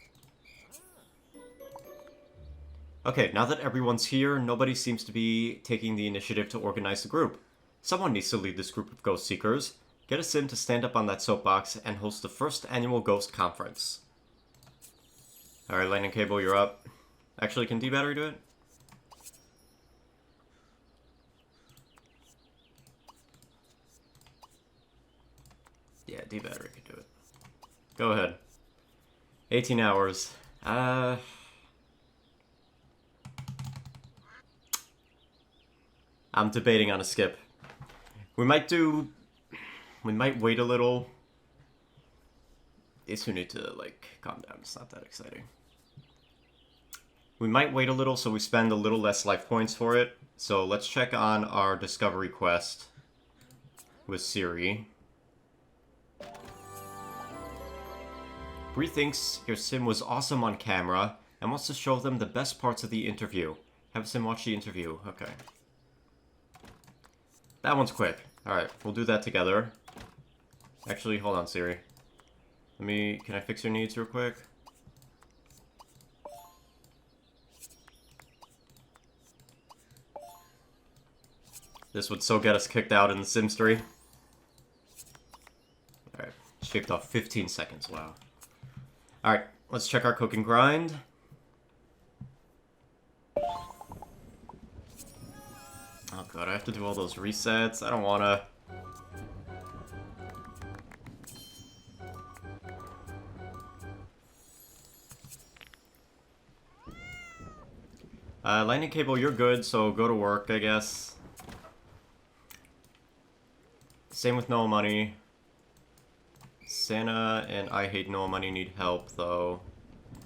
Okay, now that everyone's here, nobody seems to be taking the initiative to organize the group. Someone needs to lead this group of ghost seekers. Get a Sim to stand up on that soapbox and host the first annual ghost conference. Alright, Lightning Cable, you're up. Actually, can D-Battery do it? Yeah, D-Battery can do it. Go ahead. 18 hours. I'm debating on a skip. We might wait a little. These two need to, like, calm down. It's not that exciting. We might wait a little so we spend a little less life points for it. So let's check on our discovery quest with Siri. Bree thinks your Sim was awesome on camera and wants to show them the best parts of the interview. Have Sim watch the interview. Okay. That one's quick. Alright, we'll do that together. Actually, hold on, Siri. Can I fix your needs real quick? This would so get us kicked out in the Sims 3. Alright, shaved off 15 seconds, wow. Alright, let's check our cook and grind. Oh god, I have to do all those resets. I don't wanna. Lightning Cable, you're good, so go to work, I guess. Same with No Money. Santa and I Hate No Money need help, though.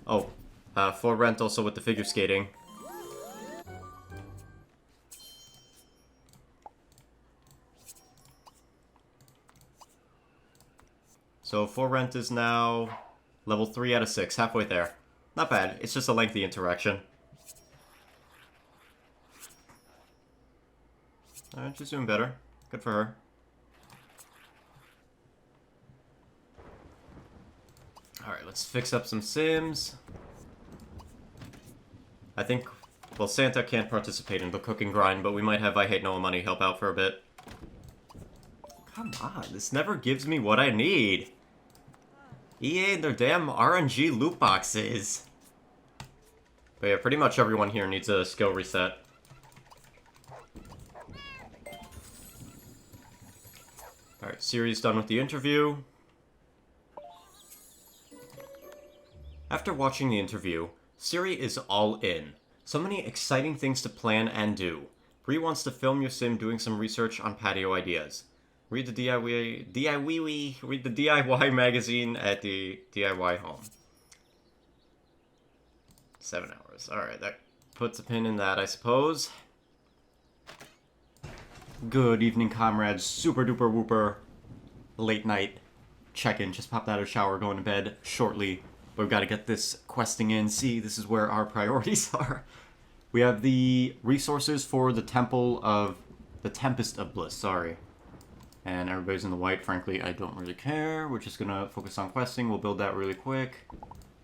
Oh, for rent also with the figure skating. So for rent is now level 3 out of 6, halfway there. Not bad, it's just a lengthy interaction. Alright, she's doing better. Good for her. Alright, let's fix up some Sims. I think, well, Santa can't participate in the cook and grind, but we might have I Hate No Money help out for a bit. Come on, this never gives me what I need. EA and their damn RNG loot boxes. But yeah, pretty much everyone here needs a skill reset. Alright, Siri's done with the interview. After watching the interview, Siri is all in. So many exciting things to plan and do. Bree wants to film your sim doing some research on patio ideas. Read the DIY magazine at the DIY home. 7 hours. Alright, that puts a pin in that, I suppose. Good evening, comrades. Super duper whooper. Late night check-in. Just popped out of the shower, going to bed shortly. But we've got to get this questing in. See, this is where our priorities are. We have the resources for the Temple of... the Tempest of Bliss, sorry. And everybody's in the white. Frankly, I don't really care. We're just gonna focus on questing. We'll build that really quick.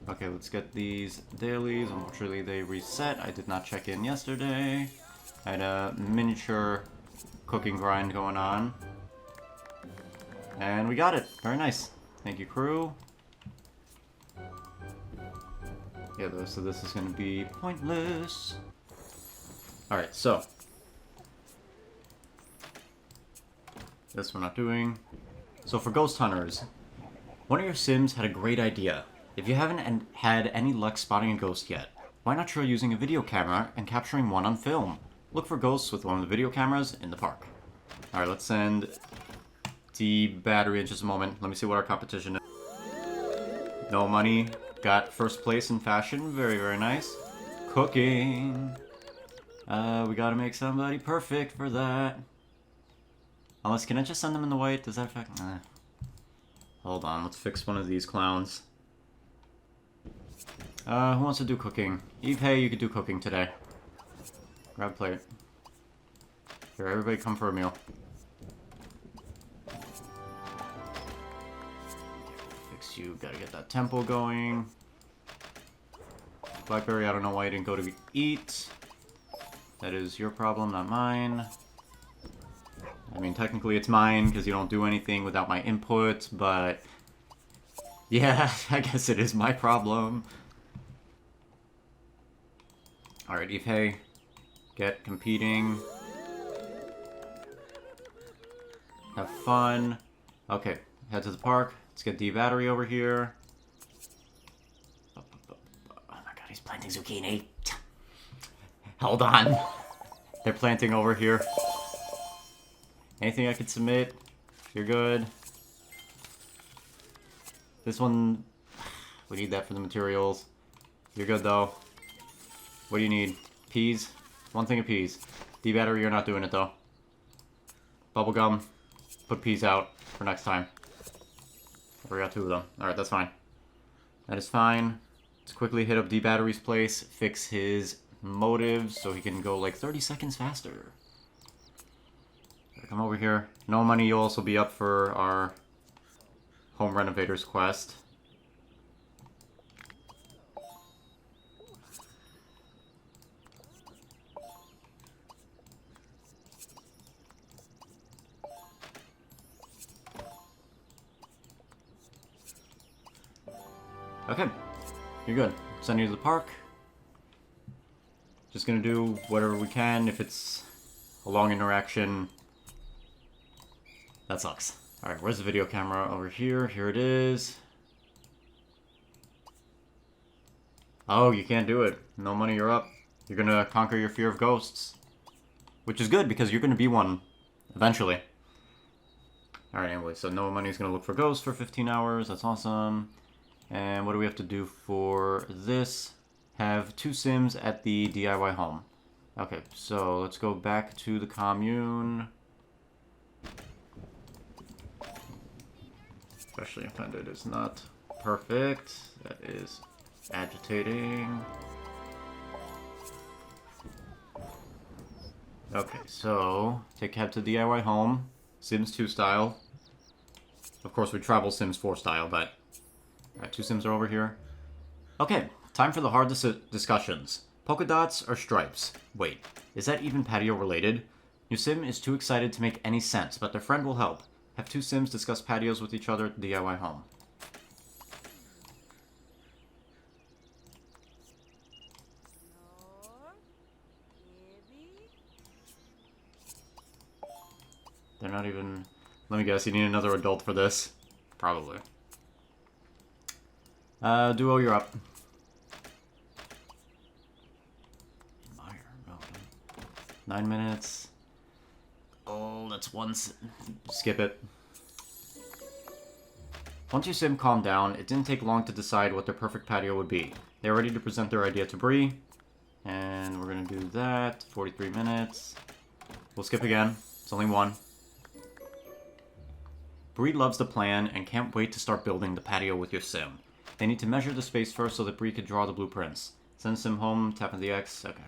Okay, let's get these dailies. Unfortunately, they reset. I did not check in yesterday. I had a miniature cooking grind going on. And we got it. Very nice. Thank you, crew. Yeah, the rest of this is going to be pointless. Alright, so. This we're not doing. So for ghost hunters, one of your sims had a great idea. If you haven't had any luck spotting a ghost yet, why not try using a video camera and capturing one on film? Look for ghosts with one of the video cameras in the park. Alright, let's send the battery in just a moment. Let me see what our competition is. No money. Got first place in fashion. Very, very nice. Cooking. We gotta make somebody perfect for that. Unless, can I just send them in the white? Does that affect? Nah. Hold on, let's fix one of these clowns. Who wants to do cooking? Eve, hey, you could do cooking today. Grab a plate. Here, everybody come for a meal. Fix you, gotta get that temple going. Blackberry, I don't know why you didn't go to eat. That is your problem, not mine. I mean, technically it's mine, because you don't do anything without my input, but... yeah, I guess it is my problem. Alright, Eve, hey. Get competing. Have fun. Okay, head to the park. Let's get the battery over here. Oh my god, he's planting zucchini. Hold on. They're planting over here. Anything I could submit? You're good. This one, we need that for the materials. You're good though. What do you need? Peas? One thing of peas. D-battery, you're not doing it though. Bubblegum. Put peas out for next time. We got two of them. Alright, that's fine. That is fine. Let's quickly hit up D-battery's place. Fix his motives so he can go like 30 seconds faster. Come over here. No money, you'll also be up for our home renovators quest. Okay, you're good. Send you to the park. Just gonna do whatever we can. If it's a long interaction, that sucks. Alright, where's the video camera? Over here. Here it is. Oh, you can't do it. No money, you're up. You're gonna conquer your fear of ghosts. Which is good, because you're gonna be one eventually. Alright, anyway, so no money's gonna look for ghosts for 15 hours. That's awesome. And what do we have to do for this? Have 2 sims at the DIY home. Okay, so let's go back to the commune. Especially offended is not perfect. That is agitating. Okay, so take cab to DIY home. Sims 2 style. Of course, we travel Sims 4 style, but... Alright, 2 sims are over here. Okay, time for the hard discussions. Polka dots or stripes? Wait, is that even patio related? Your sim is too excited to make any sense, but their friend will help. Have 2 sims discuss patios with each other at the DIY home. They're not even... Let me guess, you need another adult for this? Probably. Duo, you're up. 9 minutes. Oh, that's one... Skip it. Once your sim calmed down, it didn't take long to decide what their perfect patio would be. They were ready to present their idea to Bree. And we're gonna do that. 43 minutes. We'll skip again. It's only one. Bree loves the plan and can't wait to start building the patio with your sim. They need to measure the space first so that Bree could draw the blueprints. Send sim home, tap on the X. Okay.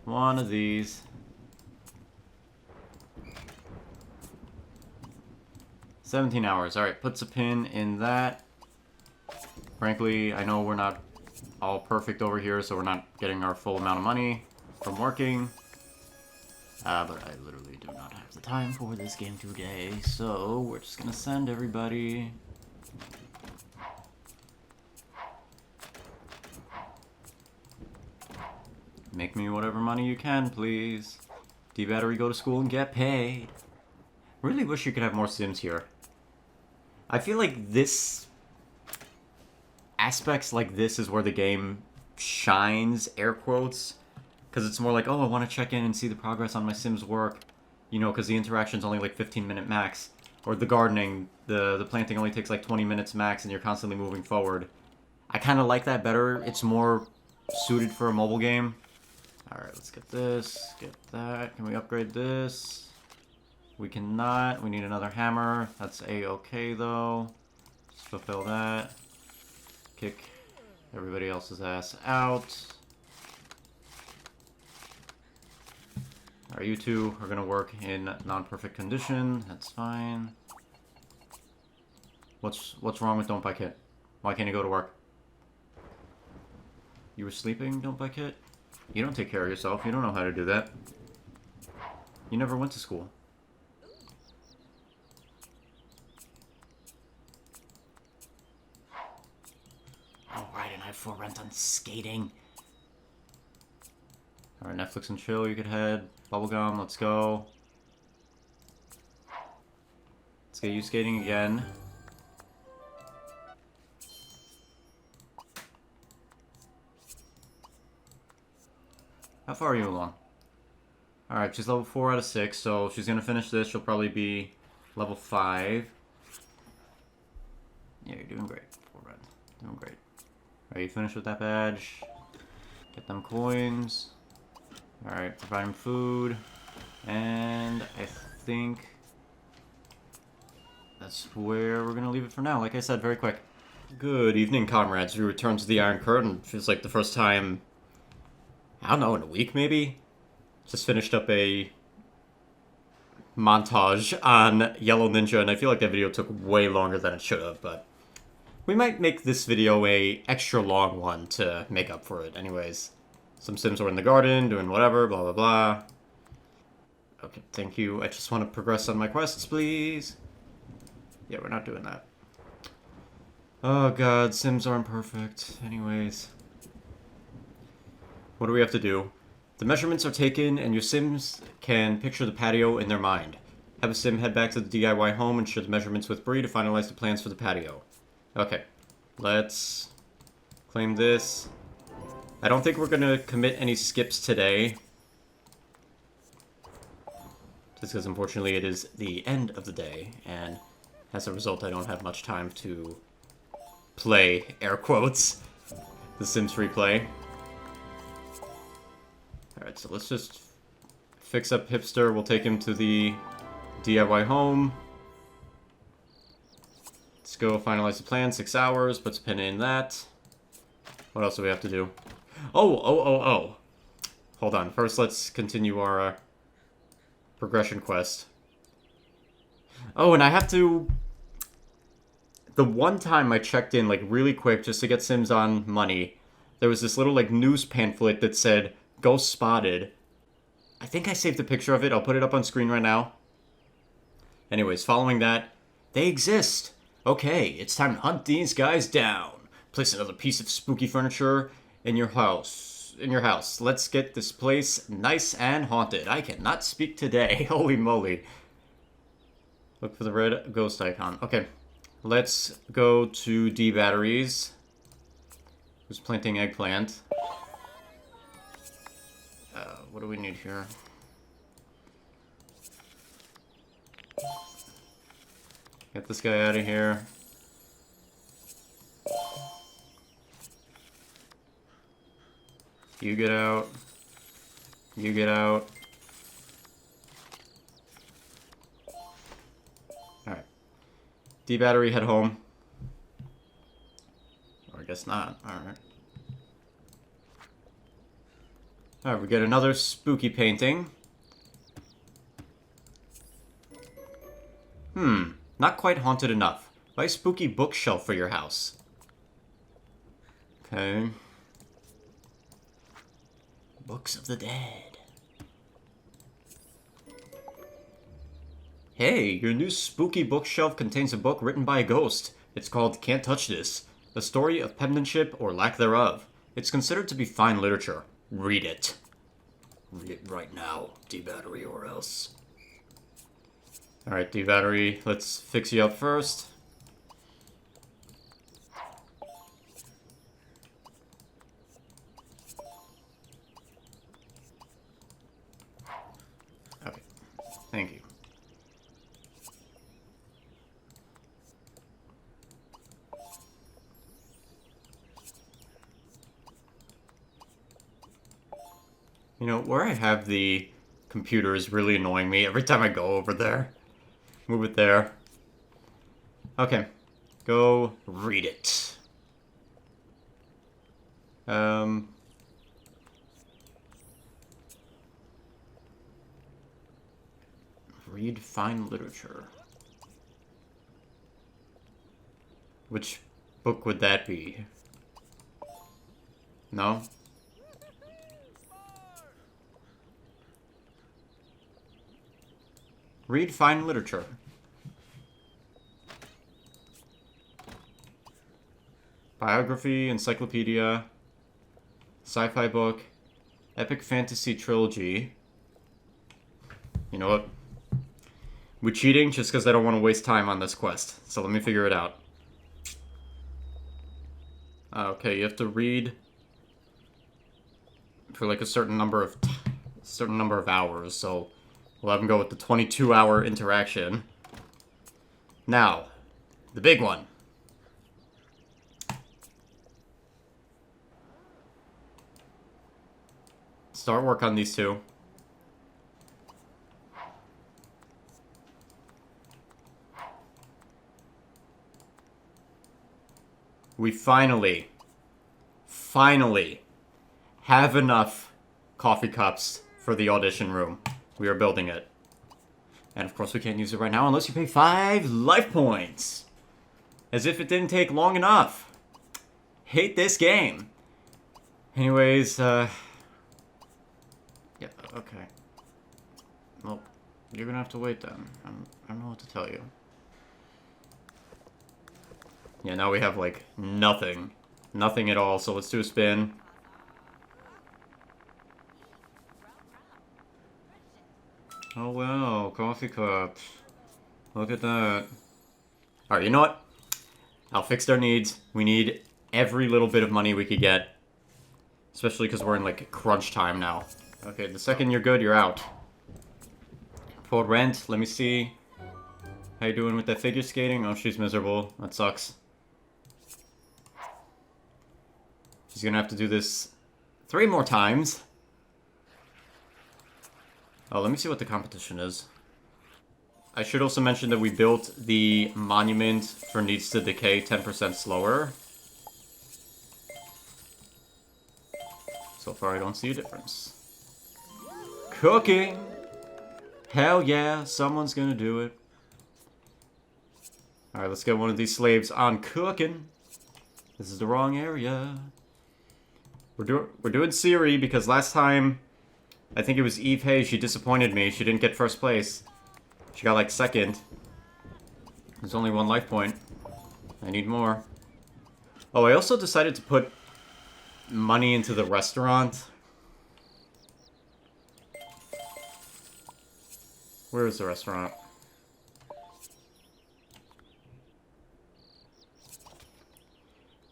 One of these. 17 hours. Alright, puts a pin in that. Frankly, I know we're not all perfect over here, so we're not getting our full amount of money from working. But I literally do not have the time for this game today, so we're just gonna send everybody. Make me whatever money you can, please. D-Battery, go to school and get paid. Really wish you could have more Sims here. I feel like aspects like this is where the game shines, air quotes. Because it's more like, oh, I want to check in and see the progress on my Sims work. You know, because the interaction's only like 15-minute max. Or the gardening, the planting only takes like 20 minutes max and you're constantly moving forward. I kind of like that better. It's more suited for a mobile game. Alright, let's get this, get that. Can we upgrade this? We cannot. We need another hammer. That's A-okay, though. Let's fulfill that. Kick everybody else's ass out. Alright, you two are going to work in non-perfect condition. That's fine. What's wrong with Don't Buy Kit? Why can't you go to work? You were sleeping, Don't Buy Kit? You don't take care of yourself. You don't know how to do that. You never went to school. Oh, right, and I have 4 rent on skating. Alright, Netflix and chill, you could head. Bubblegum, let's go. Let's get you skating again. How far are you along? Alright, she's level 4 out of 6, so she's gonna finish this. She'll probably be level 5. Yeah, you're doing great. 4 red. Doing great. Alright, you finished with that badge. Get them coins. Alright, providing food. And I think that's where we're gonna leave it for now. Like I said, very quick. Good evening, comrades. We return to the Iron Curtain. Feels like the first time, I don't know, in a week maybe? Just finished up a montage on Yellow Ninja, and I feel like that video took way longer than it should have, but we might make this video a extra long one to make up for it. Anyways, some Sims were in the garden, doing whatever, blah, blah, blah. Okay, thank you. I just want to progress on my quests, please. Yeah, we're not doing that. Oh god, Sims aren't perfect. Anyways. What do we have to do? The measurements are taken, and your Sims can picture the patio in their mind. Have a Sim head back to the DIY home and share the measurements with Bree to finalize the plans for the patio. Okay, let's claim this. I don't think we're going to commit any skips today. Just because, unfortunately, it is the end of the day, and as a result, I don't have much time to play, air quotes, The Sims Freeplay. Alright, so let's just fix up Hipster. We'll take him to the DIY home. Let's go finalize the plan. 6 hours. Puts a pin in that. What else do we have to do? Oh. Hold on. First, let's continue our progression quest. Oh, and I have to... The one time I checked in, like, really quick just to get Sims on money, there was this little, like, news pamphlet that said, Ghost spotted. I think I saved a picture of it. I'll put it up on screen right now. Anyways, following that, they exist. Okay, it's time to hunt these guys down. Place another piece of spooky furniture in your house. Let's get this place nice and haunted. I cannot speak today. Holy moly. Look for the red ghost icon. Okay, let's go to D batteries. Who's planting eggplant? What do we need here? Get this guy out of here. You get out. You get out. Alright. D-battery, head home. Or I guess not. Alright. Alright, we get another spooky painting. Not quite haunted enough. Buy a spooky bookshelf for your house. Okay. Books of the Dead. Hey, your new spooky bookshelf contains a book written by a ghost. It's called Can't Touch This. A story of penmanship or lack thereof. It's considered to be fine literature. Read it. Read it right now, D-Battery, or else. Alright, D-Battery, let's fix you up first. Okay, thank you. You know, where I have the computer is really annoying me every time I go over there. Move it there. Okay. Go read it. Read fine literature. Which book would that be? No? Read fine literature. Biography, encyclopedia, sci-fi book, epic fantasy trilogy. You know what? We're cheating just because I don't want to waste time on this quest. So let me figure it out. Okay, you have to read for like a certain number of hours. So we'll have him go with the 22-hour interaction. Now, the big one. Start work on these two. We finally have enough coffee cups for the audition room. We are building it. And of course we can't use it right now unless you pay 5 life points. As if it didn't take long enough. Hate this game. Anyways, yeah, okay. Well, you're gonna have to wait then. I don't know what to tell you. Yeah, now we have, like, nothing. Nothing at all, so let's do a spin. Oh, wow, coffee cups. Look at that. Alright, you know what? I'll fix their needs. We need every little bit of money we could get. Especially because we're in, like, crunch time now. Okay, the second you're good, you're out. For rent, let me see. How you doing with that figure skating? Oh, she's miserable. That sucks. She's gonna have to do this 3 more times. Oh, let me see what the competition is. I should also mention that we built the monument for Needs to Decay 10% slower. So far, I don't see a difference. Cooking! Hell yeah, someone's gonna do it. Alright, let's get one of these slaves on cooking. This is the wrong area. We're doing Siri because last time, I think it was Eve Hay, she disappointed me. She didn't get first place. She got like second. There's only 1 life point. I need more. Oh, I also decided to put money into the restaurant. Where is the restaurant?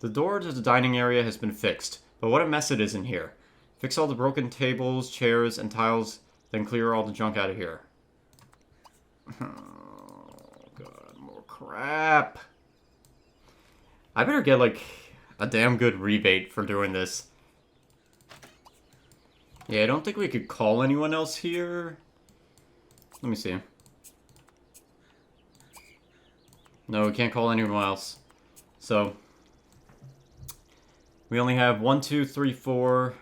The door to the dining area has been fixed. But what a mess it is in here. Fix all the broken tables, chairs, and tiles, then clear all the junk out of here. Oh, God, more crap. I better get, like, a damn good rebate for doing this. Yeah, I don't think we could call anyone else here. Let me see. No, we can't call anyone else. So we only have 1, 2, 3, 4,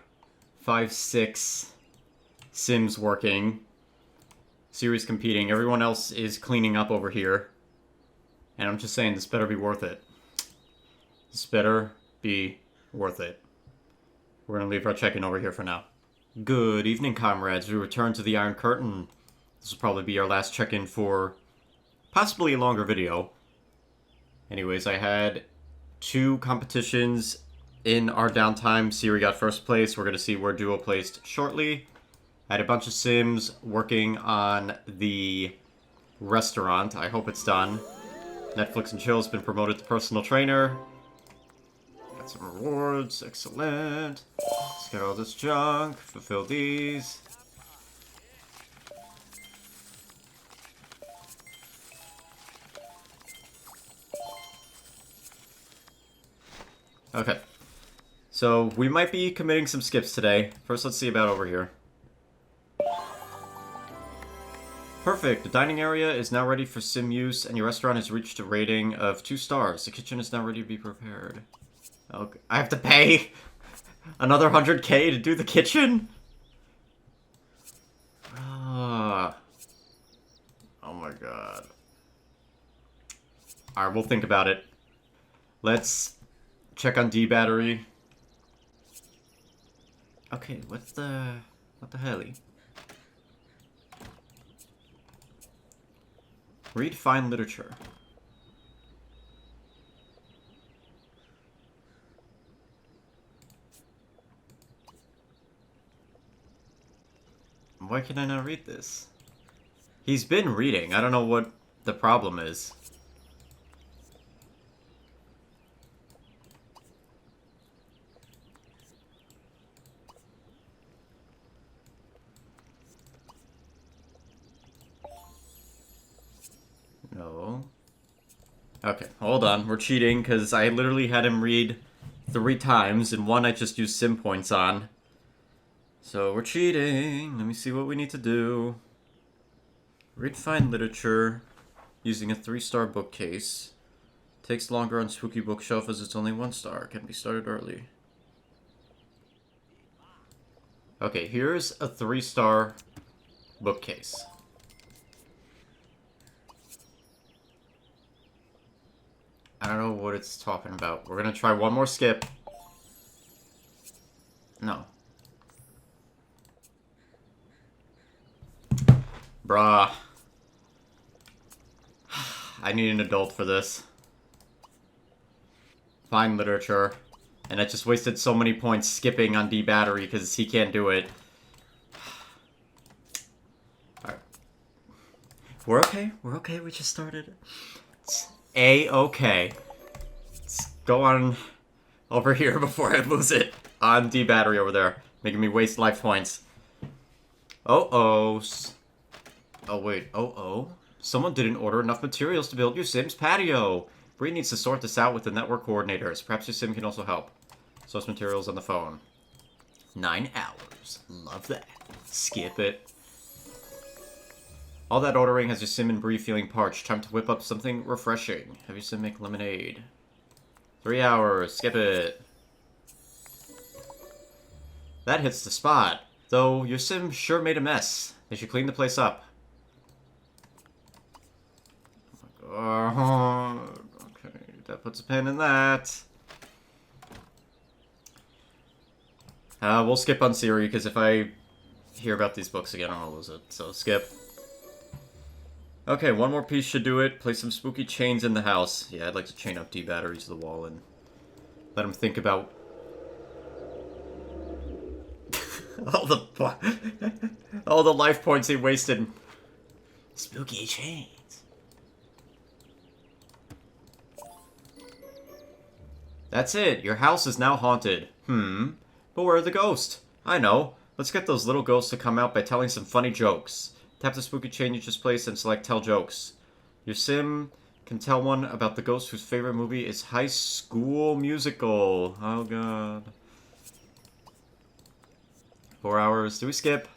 5, 6 Sims working. Siri's competing. Everyone else is cleaning up over here. And I'm just saying, this better be worth it. This better be worth it. We're gonna leave our check-in over here for now. Good evening, comrades. We return to the Iron Curtain. This will probably be our last check-in for possibly a longer video. Anyways, I had 2 competitions in our downtime. Siri got first place. We're going to see where Duo placed shortly. I had a bunch of Sims working on the restaurant. I hope it's done. Netflix and Chill has been promoted to personal trainer. Got some rewards. Excellent. Let's get all this junk. Fulfill these. Okay. So, we might be committing some skips today. First, let's see about over here. Perfect. The dining area is now ready for sim use, and your restaurant has reached a rating of 2 stars. The kitchen is now ready to be prepared. Okay. I have to pay another 100k to do the kitchen? Ah. Oh my god. Alright, we'll think about it. Let's check on D battery. Okay, what the helly? Read fine literature. Why can I not read this? He's been reading. I don't know what the problem is. No. Okay, hold on. We're cheating because I literally had him read 3 times, and 1 I just used sim points on. So we're cheating. Let me see what we need to do. Read fine literature using a 3-star bookcase. Takes longer on spooky bookshelf as it's only 1 star. Can be started early. Okay, here's a 3-star bookcase. I don't know what it's talking about. We're gonna try one more skip. No. Bruh. I need an adult for this. Fine literature. And I just wasted so many points skipping on D battery because he can't do it. Alright. We're okay. We're okay. We just started. It's A-okay. Let's go on over here before I lose it. On D battery over there. Making me waste life points. Oh-oh. Oh, wait. Oh-oh. Someone didn't order enough materials to build your Sim's patio. Bree needs to sort this out with the network coordinators. Perhaps your Sim can also help. Source materials on the phone. 9 hours. Love that. Skip it. All that ordering has your Sim and Bree feeling parched. Time to whip up something refreshing. Have your Sim make lemonade. 3 hours. Skip it. That hits the spot. Though your Sim sure made a mess. They should clean the place up. Okay, that puts a pin in that. We'll skip on Siri, because if I hear about these books again, I'll lose it. So, skip. Okay, one more piece should do it. Place some spooky chains in the house. Yeah, I'd like to chain up D batteries to the wall and let him think about all the life points he wasted. Spooky chains. That's it. Your house is now haunted. But where are the ghosts? I know. Let's get those little ghosts to come out by telling some funny jokes. Tap the spooky chain you just placed and select Tell Jokes. Your Sim can tell one about the ghost whose favorite movie is High School Musical. Oh, God. 4 hours. Do we skip?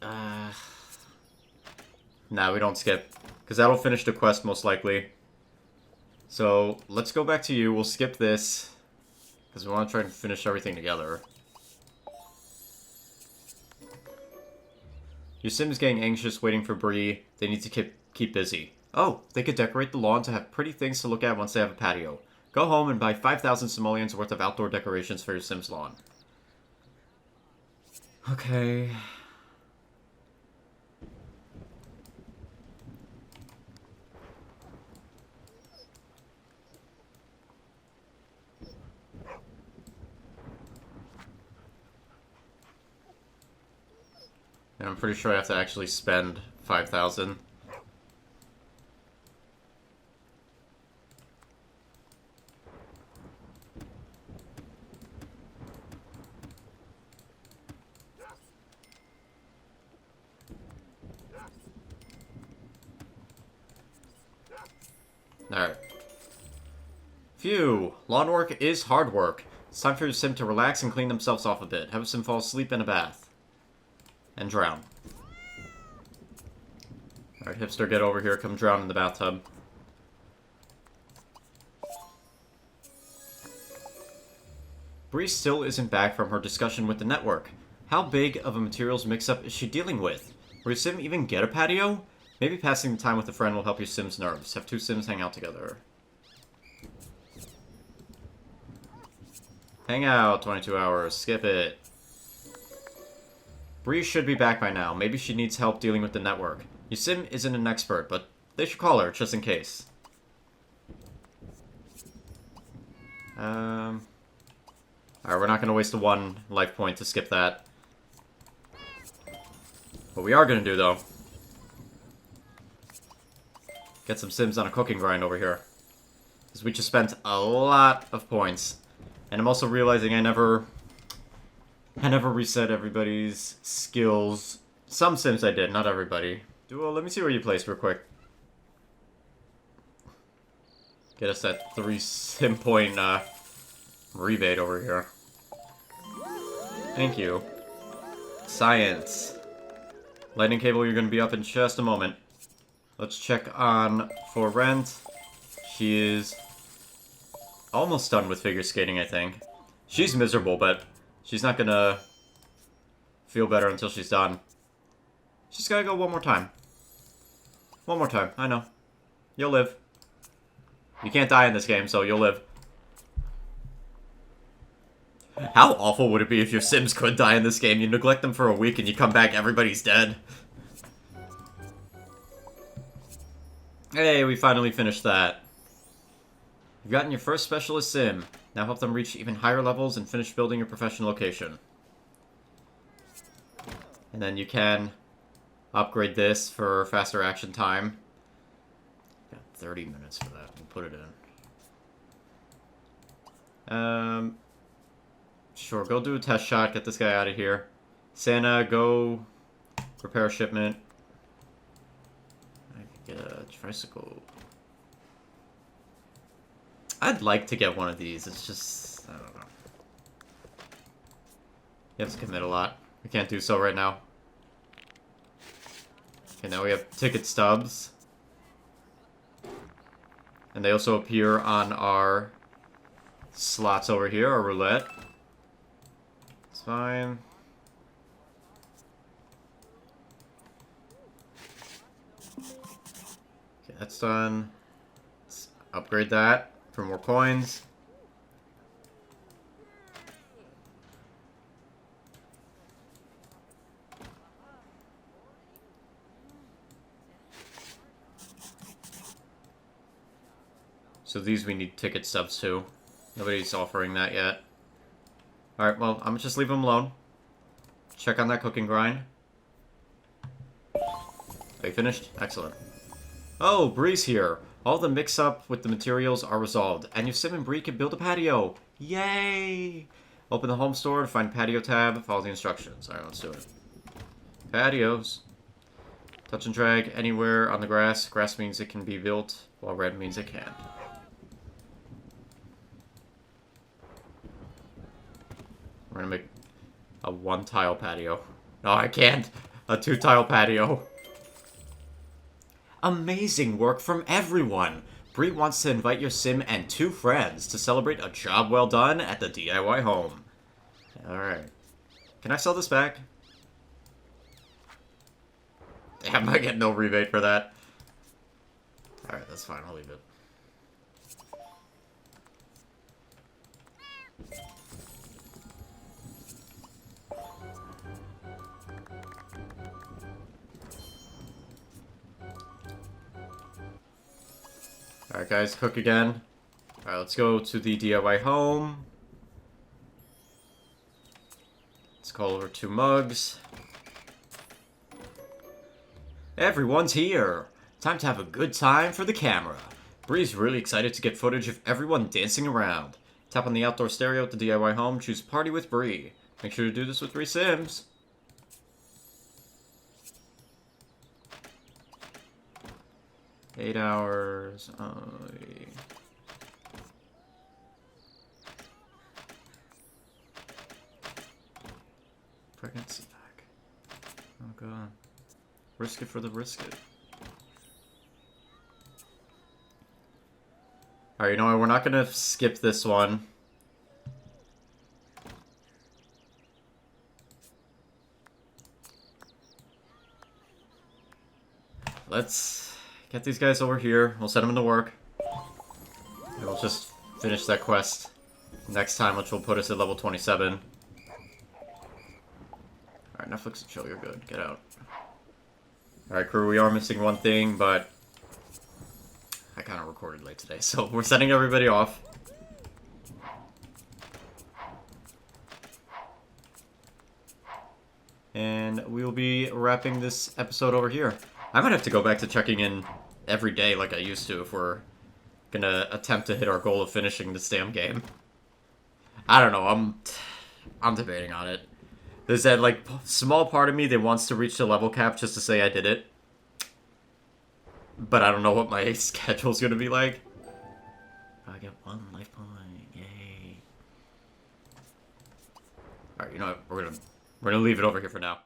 Nah, we don't skip. Because that'll finish the quest, most likely. So, let's go back to you. We'll skip this. Because we want to try and finish everything together. Your Sim's getting anxious waiting for Bree. They need to keep busy. Oh, they could decorate the lawn to have pretty things to look at once they have a patio. Go home and buy 5,000 simoleons worth of outdoor decorations for your Sims lawn. Okay. And I'm pretty sure I have to actually spend 5,000. Alright. Phew. Lawn work is hard work. It's time for your Sim to relax and clean themselves off a bit. Have a Sim fall asleep in a bath. And drown. Alright, hipster, get over here. Come drown in the bathtub. Bree still isn't back from her discussion with the network. How big of a materials mix-up is she dealing with? Will your Sim even get a patio? Maybe passing the time with a friend will help your Sim's nerves. Have two Sims hang out together. Hang out 22 hours. Skip it. Bree should be back by now. Maybe she needs help dealing with the network. Your Sim isn't an expert, but they should call her, just in case. Alright, we're not going to waste the one life point to skip that. What we are going to do, though, get some Sims on a cooking grind over here. Because we just spent a lot of points. And I'm also realizing I never reset everybody's skills. Some Sims I did, not everybody. Duo, let me see where you placed real quick. Get us that 3 Sim point rebate over here. Thank you. Science. Lightning cable, you're going to be up in just a moment. Let's check on for rent. She is almost done with figure skating, I think. She's miserable, but she's not going to feel better until she's done. She's got to go one more time. One more time, I know. You'll live. You can't die in this game, so you'll live. How awful would it be if your Sims could die in this game? You neglect them for a week and you come back, everybody's dead. Hey, we finally finished that. You've gotten your first specialist Sim. Now help them reach even higher levels and finish building your professional location. And then you can upgrade this for faster action time. Got 30 minutes for that. We'll put it in. Sure, go do a test shot. Get this guy out of here. Santa, go prepare a shipment. I could get a tricycle. I'd like to get one of these. It's just, I don't know. You have to commit a lot. We can't do so right now. Okay, now we have ticket stubs. And they also appear on our slots over here, our roulette. It's fine. Okay, that's done. Let's upgrade that for more coins. So these we need ticket stubs too. Nobody's offering that yet. Alright, well, I'm gonna just leave them alone. Check on that cooking grind. Are you finished? Excellent. Oh, Bree's here. All the mix-up with the materials are resolved, and your Sim and Bree can build a patio. Yay! Open the home store to find patio tab, follow the instructions. Alright, let's do it. Patios. Touch and drag anywhere on the grass. Grass means it can be built, while red means it can't. We're gonna make a 1-tile patio. No, I can't! A 2-tile patio. Amazing work from everyone! Bree wants to invite your Sim and 2 friends to celebrate a job well done at the DIY home. Alright. Can I sell this back? Damn, I get no rebate for that. Alright, that's fine. I'll leave it. Alright, guys, cook again. Alright, let's go to the DIY home. Let's call over 2 mugs. Everyone's here! Time to have a good time for the camera. Bree's really excited to get footage of everyone dancing around. Tap on the outdoor stereo at the DIY home, choose Party with Bree. Make sure to do this with 3 Sims. Eight hours. Pregnancy pack. Oh god. Risk it for the risk it. Alright, you know what? We're not gonna skip this one. Let's get these guys over here. We'll send them into work. And we'll just finish that quest next time, which will put us at level 27. Alright, Netflix and chill, you're good. Get out. Alright, crew, we are missing one thing, but I kind of recorded late today, so we're sending everybody off. And we'll be wrapping this episode over here. I might have to go back to checking in every day like I used to if we're gonna attempt to hit our goal of finishing this damn game. I don't know, I'm debating on it. There's that, like, small part of me that wants to reach the level cap just to say I did it. But I don't know what my schedule's gonna be like. I get 1 life point, yay. Alright, you know what, we're gonna leave it over here for now.